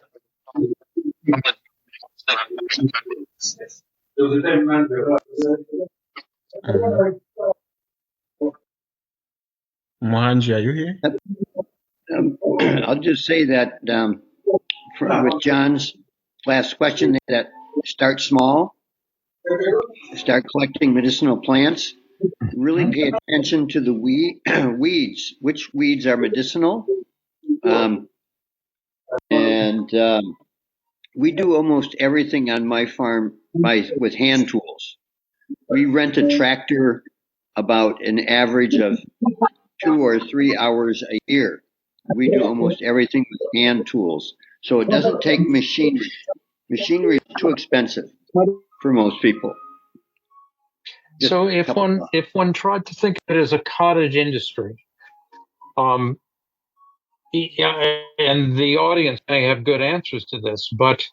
Muhangi, are you here? I'll just say that with John's last question, that start small, start collecting medicinal plants, really pay attention to the weeds, which weeds are medicinal. We do almost everything on my farm with hand tools. We rent a tractor about an average of 2 or 3 hours a year. We do almost everything with hand tools. So it doesn't take machinery. Machinery is too expensive for most people. So if one tried to think of it as a cottage industry, and the audience may have good answers to this, but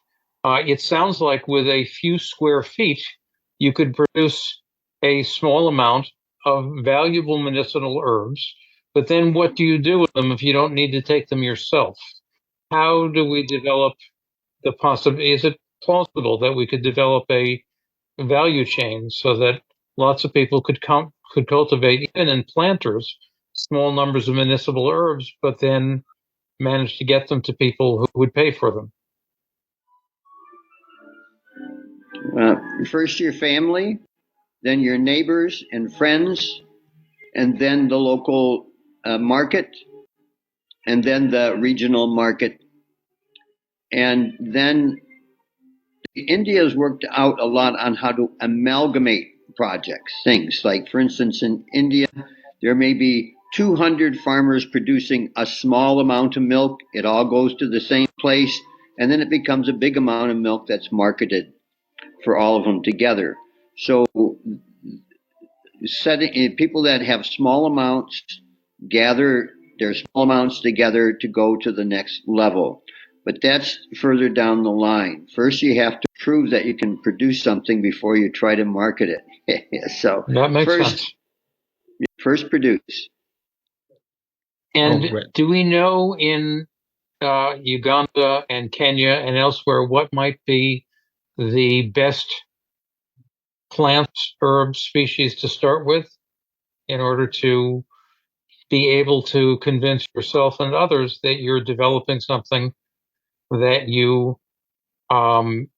it sounds like with a few square feet, you could produce a small amount of valuable medicinal herbs But then what do you do with them if you don't need to take them yourself? How do we develop the possibility? Is it plausible that we could develop a value chain so that lots of people could cultivate, even in planters, small numbers of municipal herbs, but then manage to get them to people who would pay for them? First your family, then your neighbors and friends, and then the local market, and then the regional market. And then India has worked out a lot on how to amalgamate projects, things like, for instance, in India, there may be 200 farmers producing a small amount of milk. It all goes to the same place, and then it becomes a big amount of milk that's marketed for all of them together. So setting people that have small amounts gather their small amounts together to go to the next level. But that's further down the line. First, you have to prove that you can produce something before you try to market it. So that makes sense. First produce. And do we know in Uganda and Kenya and elsewhere what might be the best plant herb species to start with in order to be able to convince yourself and others that you're developing something that you can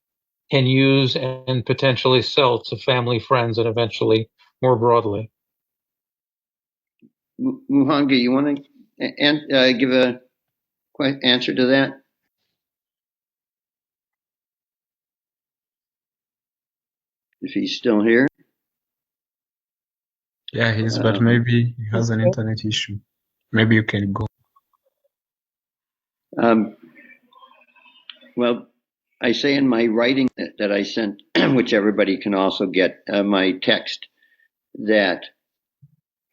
use and potentially sell to family, friends, and eventually more broadly? Muhangi, you want to give a answer to that? If he's still here. Yeah, he is, but maybe he has an internet issue. Maybe you can go. Well, I say in my writing that I sent, which everybody can also get, my text, that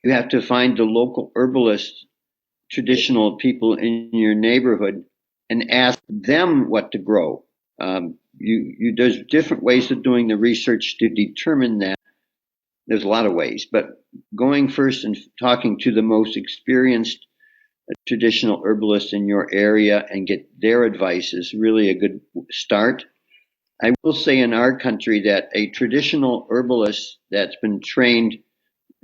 you have to find the local herbalists, traditional people in your neighborhood, and ask them what to grow. There's different ways of doing the research to determine that. There's a lot of ways, but going first and talking to the most experienced traditional herbalists in your area and get their advice is really a good start. I will say in our country that a traditional herbalist that's been trained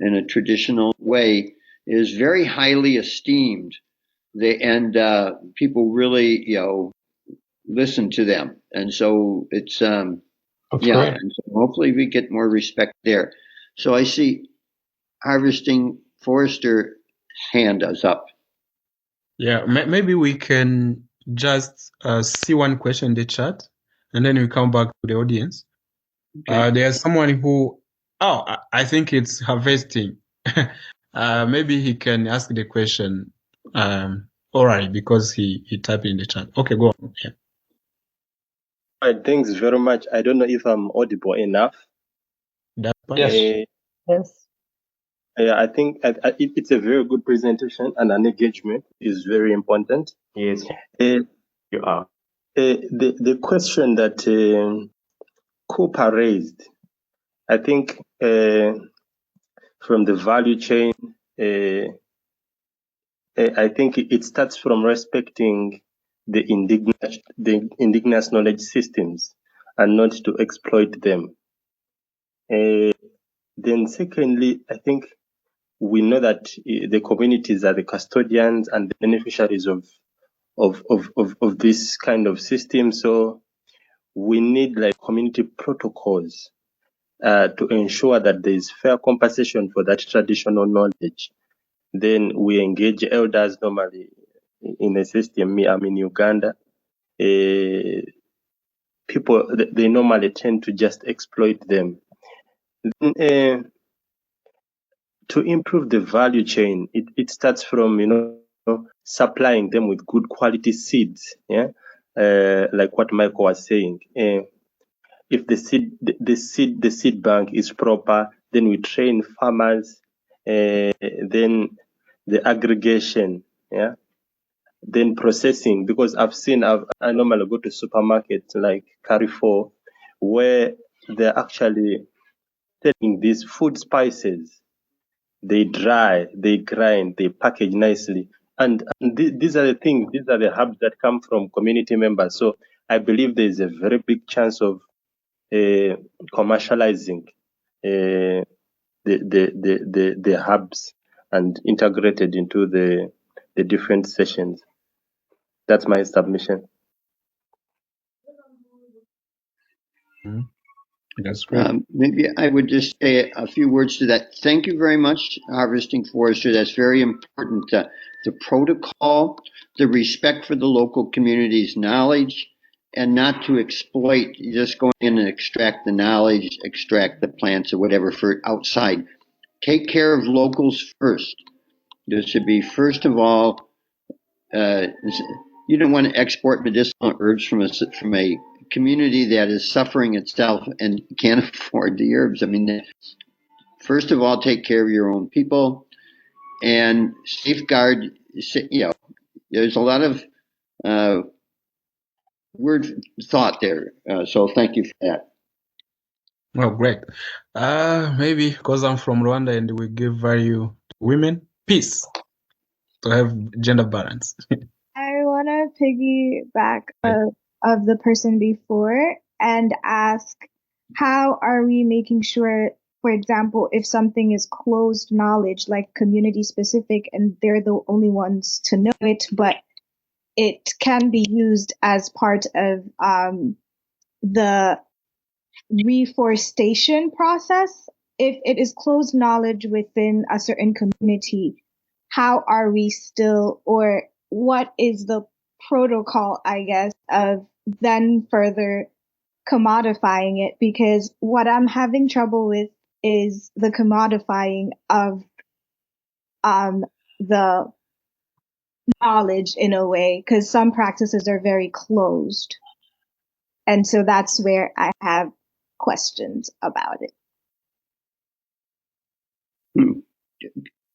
in a traditional way is very highly esteemed. People really, listen to them, and so it's and so hopefully we get more respect there. So I see Harvesting Forester hand us up. Yeah, maybe we can just see one question in the chat, and then we come back to the audience. Okay. There's someone who, I think it's harvesting. Maybe he can ask the question orally because he typed in the chat. Okay, go on. Yeah. Thanks very much. I don't know if I'm audible enough. Yes. Yes. Yeah, I think it's a very good presentation, and an engagement is very important. Yes, you are. The question that Cooper raised, I think from the value chain, I think it starts from respecting the indigenous knowledge systems and not to exploit them. Then secondly, I think we know that the communities are the custodians and the beneficiaries of this kind of system. So we need like community protocols to ensure that there is fair compensation for that traditional knowledge. Then we engage elders normally in a system. I'm in Uganda. People, they normally tend to just exploit them. Then, to improve the value chain, it starts from, supplying them with good quality seeds. Yeah, like what Michael was saying. If the seed bank is proper, then we train farmers. Then the aggregation, yeah, then processing. Because I normally go to supermarkets like Carrefour, where they're actually selling these food spices. they dry, they grind, they package nicely. And these are the things, these are the herbs that come from community members. So I believe there is a very big chance of commercializing the herbs and integrated into the different sessions. That's my submission. That's great. Maybe I would just say a few words to that. Thank you very much, Harvesting Forestry. That's very important. The protocol, the respect for the local community's knowledge, and not to exploit, just going in and extract the knowledge, extract the plants or whatever for outside. Take care of locals first. There should be, first of all, you don't want to export medicinal herbs from a community that is suffering itself and can't afford the herbs. I mean, first of all, take care of your own people and safeguard. You know, there's a lot of word thought there. So thank you for that. Oh, great. Maybe because I'm from Rwanda and we give value to women, peace, to have gender balance. I want to piggyback of the person before and ask, how are we making sure, for example, if something is closed knowledge, like community specific, and they're the only ones to know it, but it can be used as part of the reforestation process? If it is closed knowledge within a certain community, how are we still, or what is the protocol, I guess, of then further commodifying it? Because what I'm having trouble with is the commodifying of the knowledge in a way, because some practices are very closed. And so that's where I have questions about it.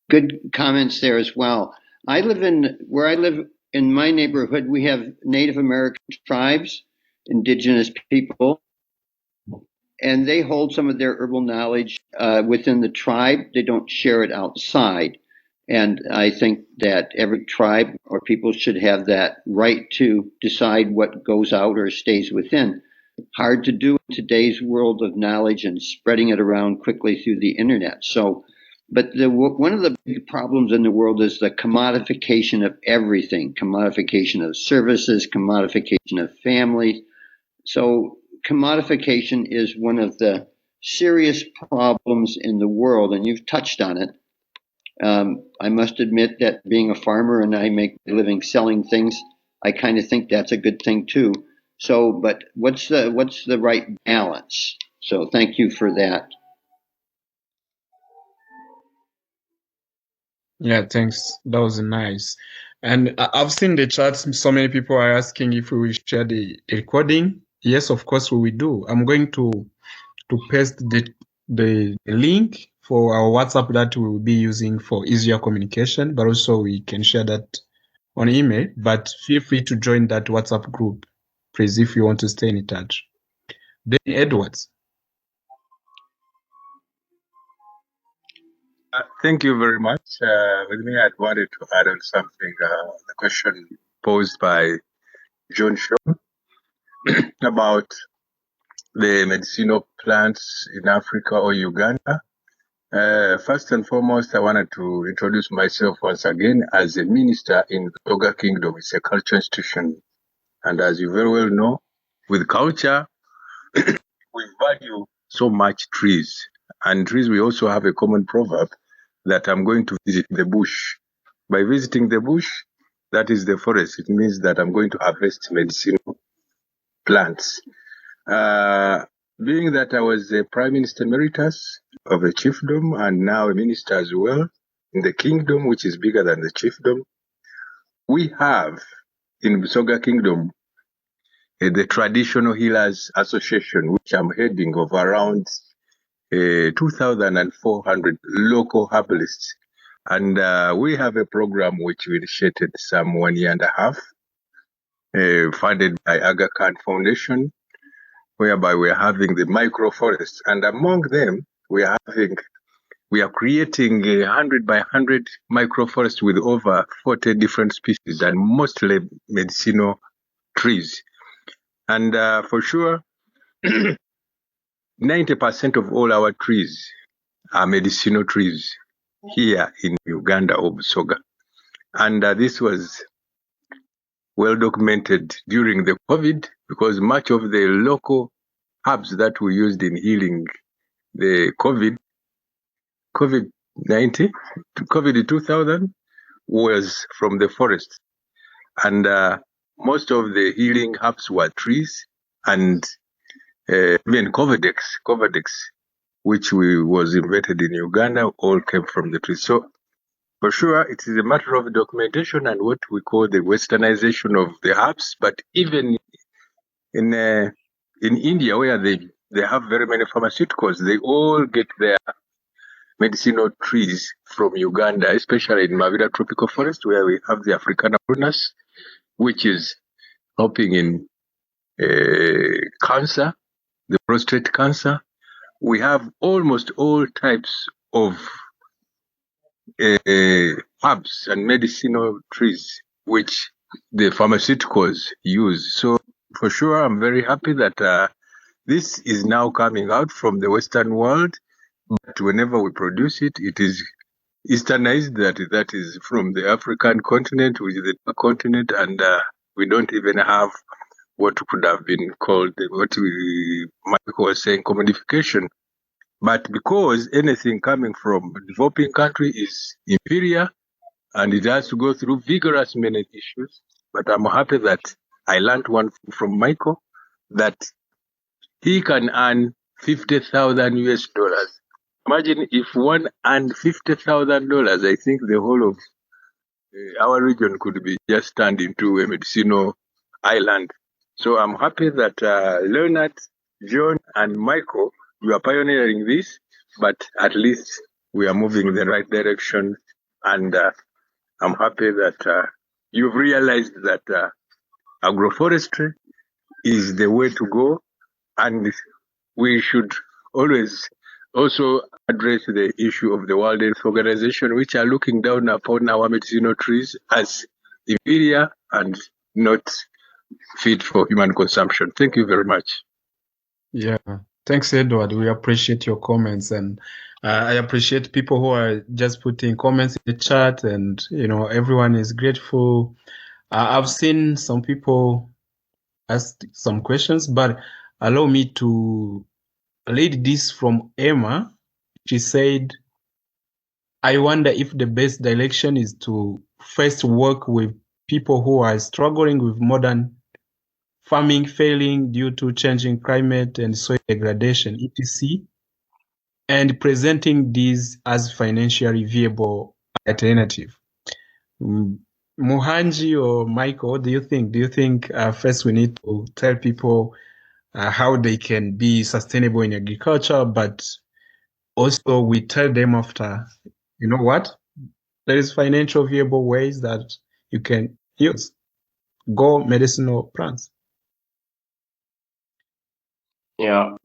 Good comments there as well. Where I live in my neighborhood, we have Native American tribes, indigenous people, and they hold some of their herbal knowledge within the tribe. They don't share it outside. And I think that every tribe or people should have that right to decide what goes out or stays within. Hard to do in today's world of knowledge and spreading it around quickly through the internet. So, but one of the big problems in the world is the commodification of everything, commodification of services, commodification of families. So commodification is one of the serious problems in the world, and you've touched on it. I must admit that being a farmer and I make a living selling things, I kind of think that's a good thing too. So, but what's the right balance? So, thank you for that. Yeah, thanks. That was nice. And I've seen the chats. So many people are asking if we will share the recording. Yes, of course we will do. I'm going to paste the link for our WhatsApp that we will be using for easier communication, but also we can share that on email. But feel free to join that WhatsApp group, please, if you want to stay in touch. Then Edwards. Thank you very much. With me, I wanted to add on something, the question posed by John Shaw about the medicinal plants in Africa or Uganda. First and foremost, I wanted to introduce myself once again as a minister in the Toga Kingdom. It's a culture institution. And as you very well know, with culture, we value so much trees. And trees, we also have a common proverb that I'm going to visit the bush. By visiting the bush, that is the forest. It means that I'm going to harvest medicinal plants. Being that I was a Prime Minister Emeritus of a chiefdom and now a minister as well in the kingdom, which is bigger than the chiefdom, we have in Busoga Kingdom the Traditional Healers Association, which I'm heading of around 2,400 local herbalists. And we have a program which we initiated some 1.5 years, funded by Aga Khan Foundation, whereby we're having the microforests. And among them, we're having we are creating 100 by 100 microforests with over 40 different species and mostly medicinal trees. And for sure, 90% of all our trees are medicinal trees here in Uganda or Busoga. And this was well documented during the COVID, because much of the local herbs that we used in healing the COVID-19, COVID 2000 was from the forest. And most of the healing herbs were trees, and even Covidex, which was invented in Uganda, all came from the trees. So for sure, it is a matter of documentation and what we call the westernization of the herbs. But even in India, where they have very many pharmaceuticals, they all get their medicinal trees from Uganda, especially in Mavira Tropical Forest, where we have the Africana prunus, which is helping in cancer, the prostate cancer. We have almost all types of herbs and medicinal trees which the pharmaceuticals use. So for sure, I'm very happy that this is now coming out from the Western world. But whenever we produce it, it is Easternized. That is from the African continent, which is the continent, and we don't even have what could have been called, what Michael was saying, commodification. But because anything coming from a developing country is inferior and it has to go through vigorous many issues, but I'm happy that I learned one from Michael, that he can earn 50,000 US dollars. Imagine if one earned $50,000, I think the whole of our region could be just turned into a medicinal island. So I'm happy that Leonard, John, and Michael, you are pioneering this, but at least we are moving in the right direction. And I'm happy that you've realized that agroforestry is the way to go, and we should always also address the issue of the World Health Organization, which are looking down upon our medicinal trees as inferior and not fit for human consumption. Thank you very much. Yeah, thanks, Edward. We appreciate your comments, and I appreciate people who are just putting comments in the chat, and everyone is grateful. I've seen some people ask some questions, but allow me to read this from Emma. She said, I wonder if the best direction is to first work with people who are struggling with modern farming failing due to changing climate and soil degradation, etc., and presenting these as financially viable alternative. Muhangi or Michael, what do you think? Do you think first we need to tell people how they can be sustainable in agriculture, but also we tell them after, you know what? There is financial viable ways that you can use. Go medicinal plants. Yeah,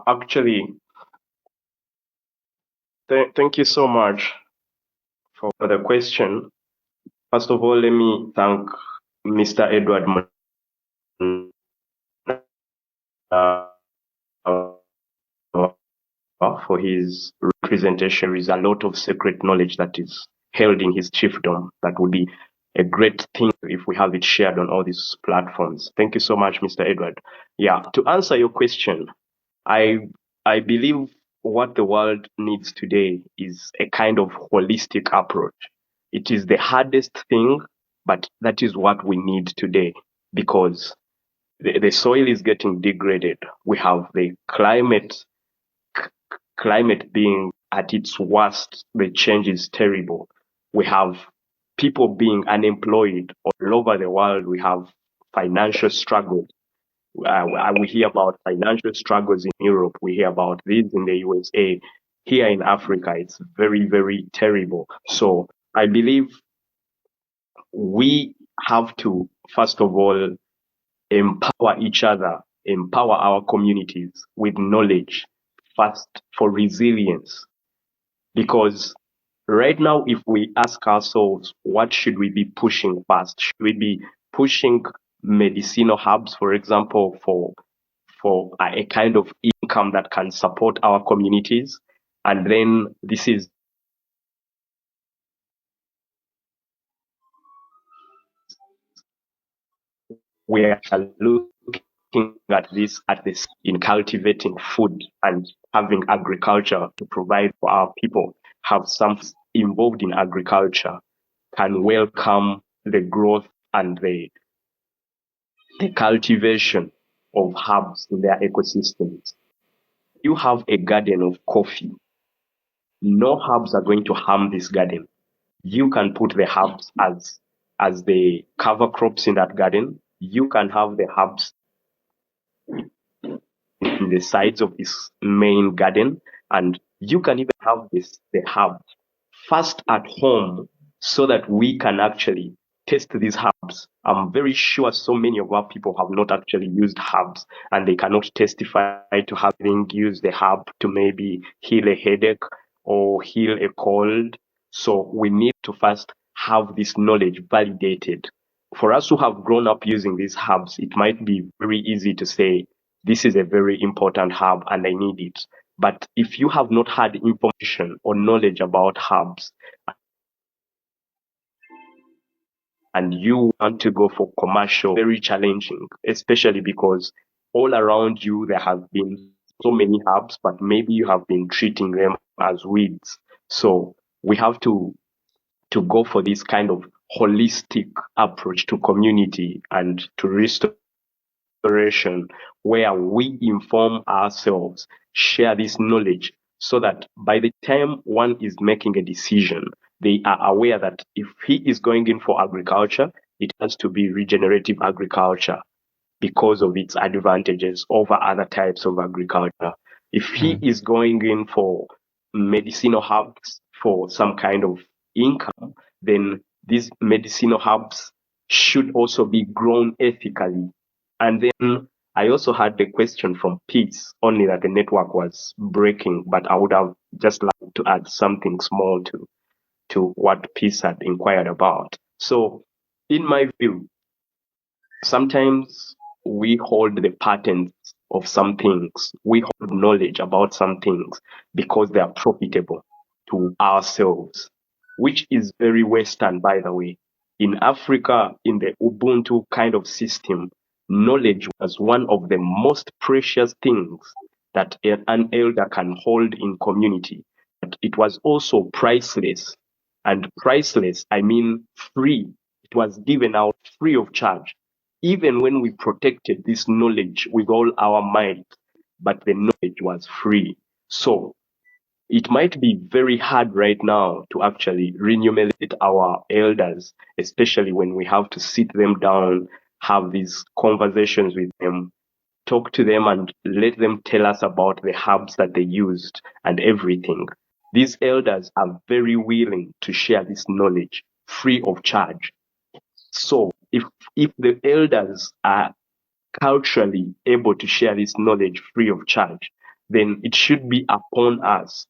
actually, thank you so much for the question. First of all, let me thank Mr. Edward for his representation. There is a lot of secret knowledge that is held in his chiefdom that would be a great thing if we have it shared on all these platforms. Thank you so much, Mr. Edward. Yeah, to answer your question, I believe what the world needs today is a kind of holistic approach. It is the hardest thing, but that is what we need today, because the soil is getting degraded. We have the climate being at its worst. The change is terrible. We have people being unemployed all over the world. We have financial struggles. We hear about financial struggles in Europe. We hear about this in the USA. Here in Africa, it's very, very terrible. So I believe we have to, first of all, empower each other, empower our communities with knowledge, first for resilience. Because right now, if we ask ourselves, what should we be pushing first? Should we be pushing medicinal herbs, for example, for a kind of income that can support our communities? And then this is we are looking at this in cultivating food and having agriculture to provide for our people, have some involved in agriculture, can welcome the growth and the cultivation of herbs in their ecosystems. You have a garden of coffee. No herbs are going to harm this garden. You can put the herbs as the cover crops in that garden. You can have the herbs in the sides of this main garden, and you can even have the herb first at home so that we can actually test these herbs. I'm very sure so many of our people have not actually used herbs and they cannot testify to having used the herb to maybe heal a headache or heal a cold. So we need to first have this knowledge validated. For us who have grown up using these herbs, it might be very easy to say, this is a very important herb and I need it. But if you have not had information or knowledge about herbs and you want to go for commercial, very challenging, especially because all around you there have been so many herbs, but maybe you have been treating them as weeds. So we have to go for this kind of holistic approach to community and to restoration, where we inform ourselves, share this knowledge, so that by the time one is making a decision, they are aware that if he is going in for agriculture, it has to be regenerative agriculture because of its advantages over other types of agriculture. If he is going in for medicinal herbs for some kind of income, then these medicinal herbs should also be grown ethically. And then I also had the question from Peace, only that the network was breaking, but I would have just liked to add something small to what Peace had inquired about. So, in my view, sometimes we hold the patents of some things, we hold knowledge about some things because they are profitable to ourselves, which is very Western, by the way. In Africa, in the Ubuntu kind of system, knowledge was one of the most precious things that an elder can hold in community. But it was also priceless. And priceless, I mean free. It was given out free of charge. Even when we protected this knowledge with all our might, but the knowledge was free. So it might be very hard right now to actually remunerate our elders, especially when we have to sit them down, have these conversations with them, talk to them and let them tell us about the herbs that they used and everything. These elders are very willing to share this knowledge free of charge. So if the elders are culturally able to share this knowledge free of charge, then it should be upon us.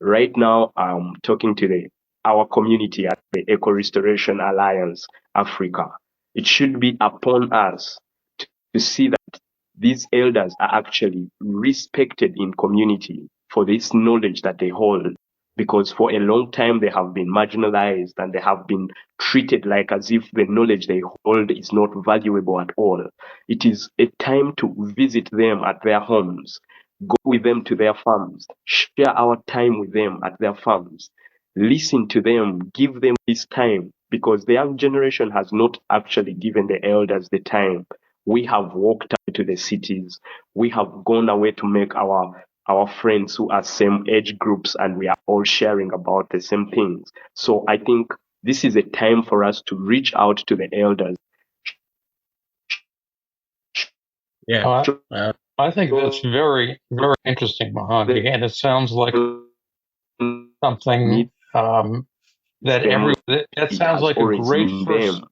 Right now, I'm talking to our community at the Eco Restoration Alliance Africa. It should be upon us to see that these elders are actually respected in community for this knowledge that they hold, because for a long time they have been marginalized and they have been treated like as if the knowledge they hold is not valuable at all. It is a time to visit them at their homes, go with them to their farms, share our time with them at their farms, listen to them, give them this time, because the young generation has not actually given the elders the time. We have walked out to the cities. We have gone away to make our friends who are same age groups, and we are all sharing about the same things. So I think this is a time for us to reach out to the elders. Yeah. I think that's very, very interesting, Muhangi, and it sounds like something that sounds like a great first.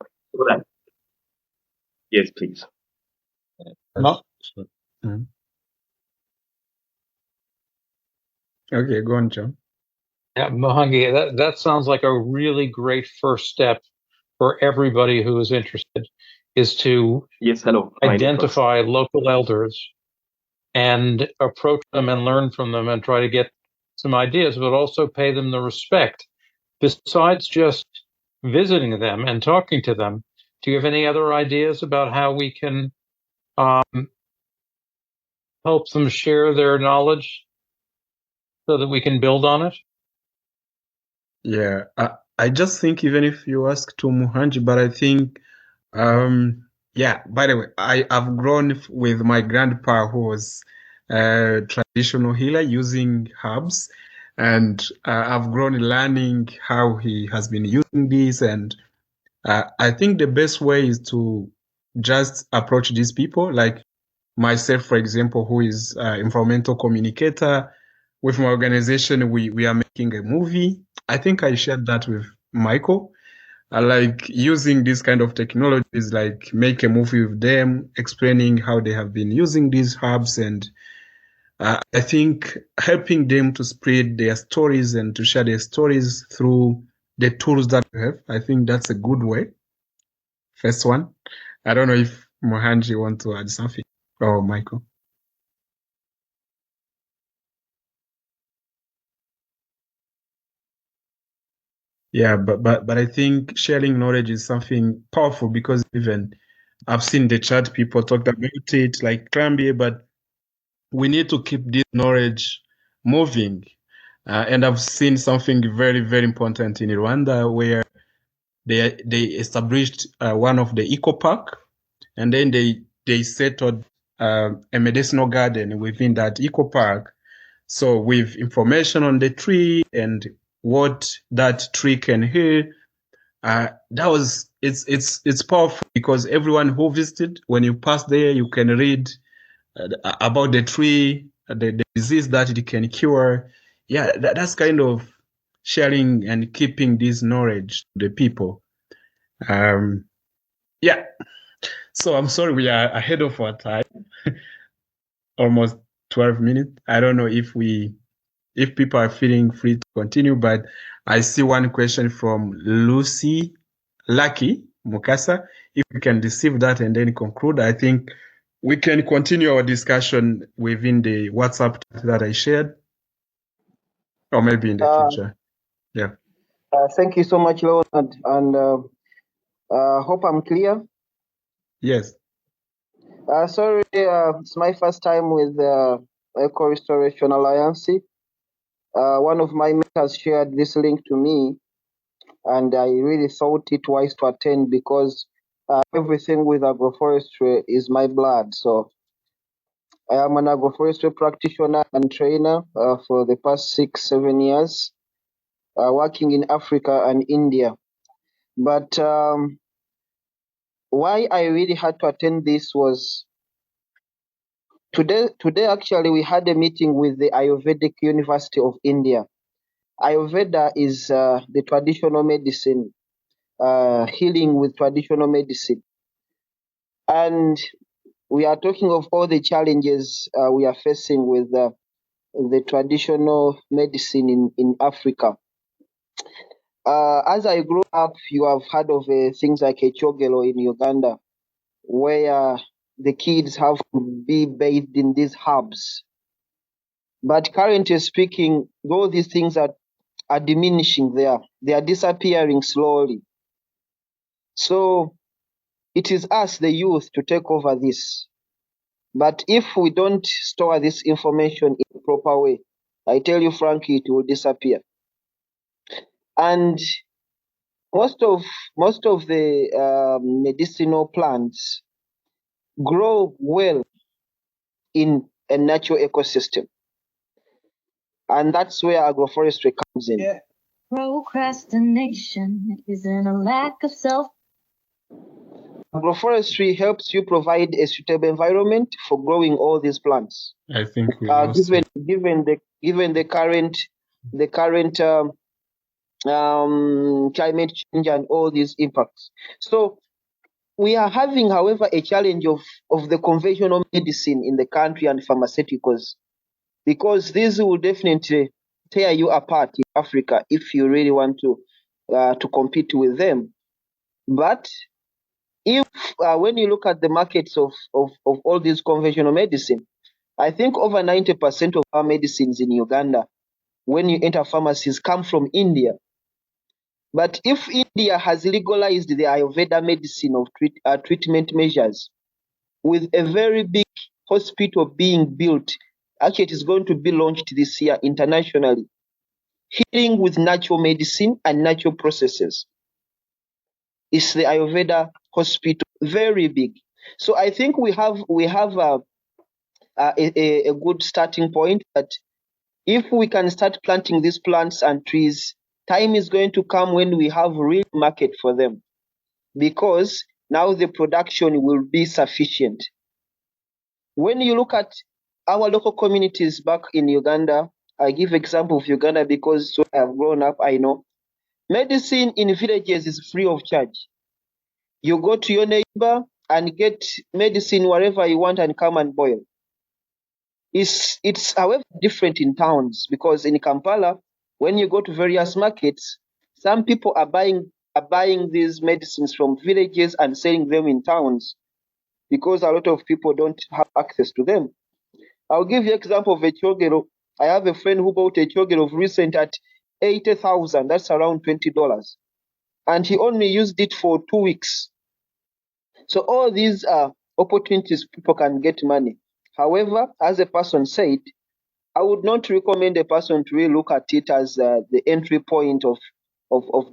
Yes, please. No. Okay, go on, John. Yeah, Muhangi, that sounds like a really great first step for everybody who is interested, is to identify local elders and approach them and learn from them and try to get some ideas, but also pay them the respect. Besides just visiting them and talking to them, do you have any other ideas about how we can help them share their knowledge so that we can build on it? Yeah, I just think even if you ask to Muhangi, but I think, yeah, by the way, I've grown with my grandpa who was a traditional healer using herbs, and I've grown learning how he has been using this, and I think the best way is to just approach these people, like myself, for example, who is environmental communicator. With my organization, we are making a movie. I think I shared that with Michael. I like using this kind of technologies, like make a movie with them, explaining how they have been using these herbs, and I think helping them to spread their stories and to share their stories through the tools that we have. I think that's a good way. First one. I don't know if Muhangi want to add something, or Michael. Yeah, but I think sharing knowledge is something powerful, because even I've seen the chat people talked about it, like Clamby, but we need to keep this knowledge moving. And I've seen something very, very important in Rwanda, where they established one of the eco park, and then they settled a medicinal garden within that eco park. So with information on the tree and what that tree can heal, it's powerful, because everyone who visited, when you pass there, you can read about the tree, the disease that it can cure. Yeah, that's kind of sharing and keeping this knowledge to the people. Yeah. So I'm sorry, we are ahead of our time, almost 12 minutes. I don't know if people are feeling free to continue, but I see one question from Lucy Lucky Mukasa. If we can receive that and then conclude, I think we can continue our discussion within the WhatsApp that I shared, or maybe in the future. Yeah. Thank you so much, Leonard, and hope I'm clear. Yes. Sorry, it's my first time with the Eco Restoration Alliance. One of my mentors shared this link to me, and I really thought it wise to attend, because everything with agroforestry is my blood. So I am an agroforestry practitioner and trainer for the past 6-7 years, working in Africa and India. But why I really had to attend this was today actually we had a meeting with the Ayurvedic University of India. Ayurveda is the traditional medicine, healing with traditional medicine. And we are talking of all the challenges we are facing with the traditional medicine in Africa. As I grew up, you have heard of things like Echogelo in Uganda, where the kids have to be bathed in these herbs. But currently speaking, all these things are diminishing there. They are disappearing slowly. So it is us, the youth, to take over this. But if we don't store this information in a proper way, I tell you frankly, it will disappear. And most of the medicinal plants grow well in a natural ecosystem. And that's where agroforestry comes in. Yeah. Procrastination isn't a lack of self. Agroforestry helps you provide a suitable environment for growing all these plants. I think given the current climate change and all these impacts. So we are having, however, a challenge of the conventional medicine in the country and pharmaceuticals, because these will definitely tear you apart in Africa if you really want to compete with them. But if when you look at the markets of all these conventional medicine, I think over 90% of our medicines in Uganda, when you enter pharmacies, come from India. But if India has legalized the Ayurveda medicine of treatment measures, with a very big hospital being built, actually it is going to be launched this year internationally, healing with natural medicine and natural processes. It's the Ayurveda hospital, very big. So I think we have a good starting point that if we can start planting these plants and trees, time is going to come when we have real market for them, because now the production will be sufficient. When you look at our local communities back in Uganda, I give example of Uganda because so I have grown up, I know. Medicine in villages is free of charge. You go to your neighbor and get medicine wherever you want and come and boil. It's however different in towns, because in Kampala, when you go to various markets, some people are buying these medicines from villages and selling them in towns because a lot of people don't have access to them. I'll give you an example of a chogero. I have a friend who bought a chogero of recent at 80,000. That's around $20. And he only used it for 2 weeks. So all these are opportunities people can get money. However, as a person said, I would not recommend a person to really look at it as the entry point of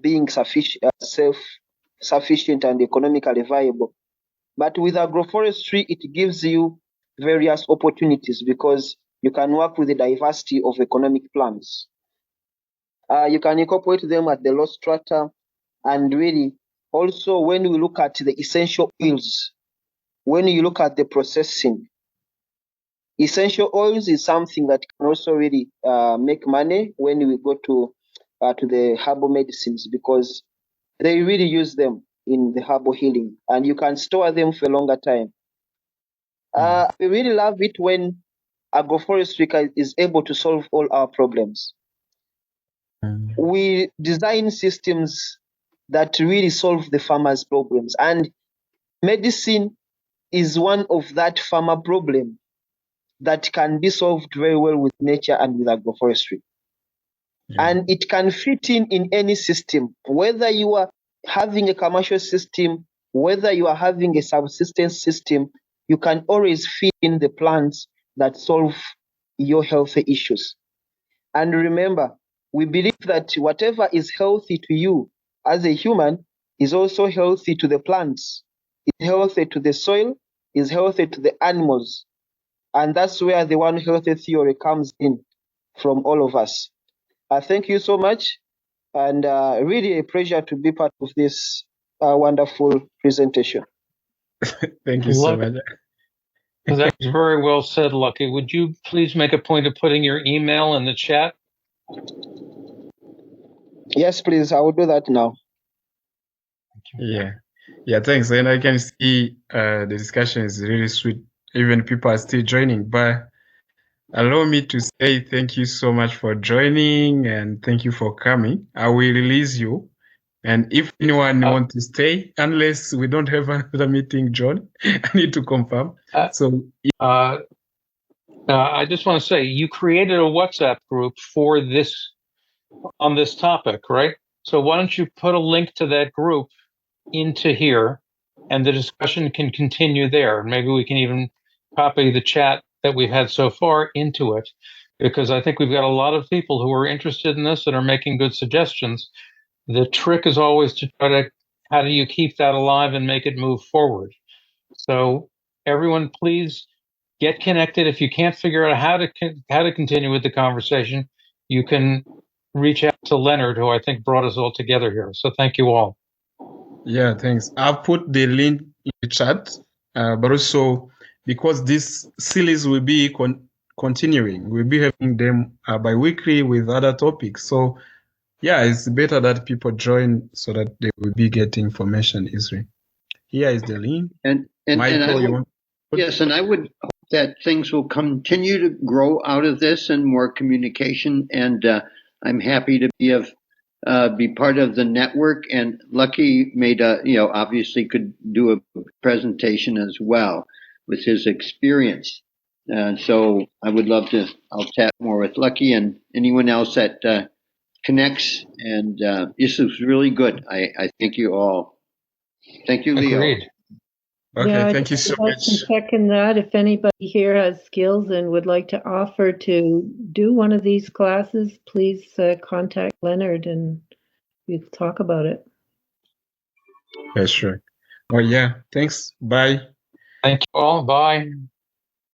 being self-sufficient and economically viable. But with agroforestry, it gives you various opportunities because you can work with the diversity of economic plans. You can incorporate them at the low strata, and really also when we look at the essential oils, when you look at the processing, essential oils is something that can also really make money when we go to the herbal medicines, because they really use them in the herbal healing and you can store them for a longer time. We really love it when agroforestry is able to solve all our problems. We design systems that really solve the farmers' problems, and medicine is one of that farmer problem that can be solved very well with nature and with agroforestry. And it can fit in any system, whether you are having a commercial system, whether you are having a subsistence system, you can always fit in the plants that solve your health issues. And remember, we believe that whatever is healthy to you as a human is also healthy to the plants, is healthy to the soil, is healthy to the animals. And that's where the One Health theory comes in from all of us. Thank you so much, and really a pleasure to be part of this wonderful presentation. Thank you so much. That was very well said, Lucky. Would you please make a point of putting your email in the chat? Yes, please. I will do that now. Yeah, thanks. And I can see the discussion is really sweet. Even people are still joining, but allow me to say thank you so much for joining and thank you for coming. I will release you. And if anyone wants to stay, unless we don't have another meeting, John, I need to confirm. I just want to say you created a WhatsApp group for this on this topic, right? So why don't you put a link to that group into here, and the discussion can continue there. Maybe we can even copy the chat that we've had so far into it, because I think we've got a lot of people who are interested in this and are making good suggestions. The trick is always to try to, how do you keep that alive and make it move forward? So everyone, please get connected. If you can't figure out how to continue with the conversation, you can reach out to Leonard, who I think brought us all together here. So thank you all. Yeah, thanks. I'll put the link in the chat, but also because this series will be continuing, we'll be having them bi-weekly with other topics. So yeah, it's better that people join so that they will be getting information easily. Here is the link. And Michael, I would that things will continue to grow out of this and more communication. And I'm happy to be part of the network. And Lucky made obviously could do a presentation as well with his experience. So I would love to. I'll chat more with Lucky and anyone else that connects. And this is really good. I thank you all. Thank you, Leo. Agreed. Okay, Yeah, thank you so I'd like much. to second that. If anybody here has skills and would like to offer to do one of these classes, please contact Leonard and we'll talk about it. Yeah, sure. Oh, yeah. Thanks. Bye. Thank you all. Bye.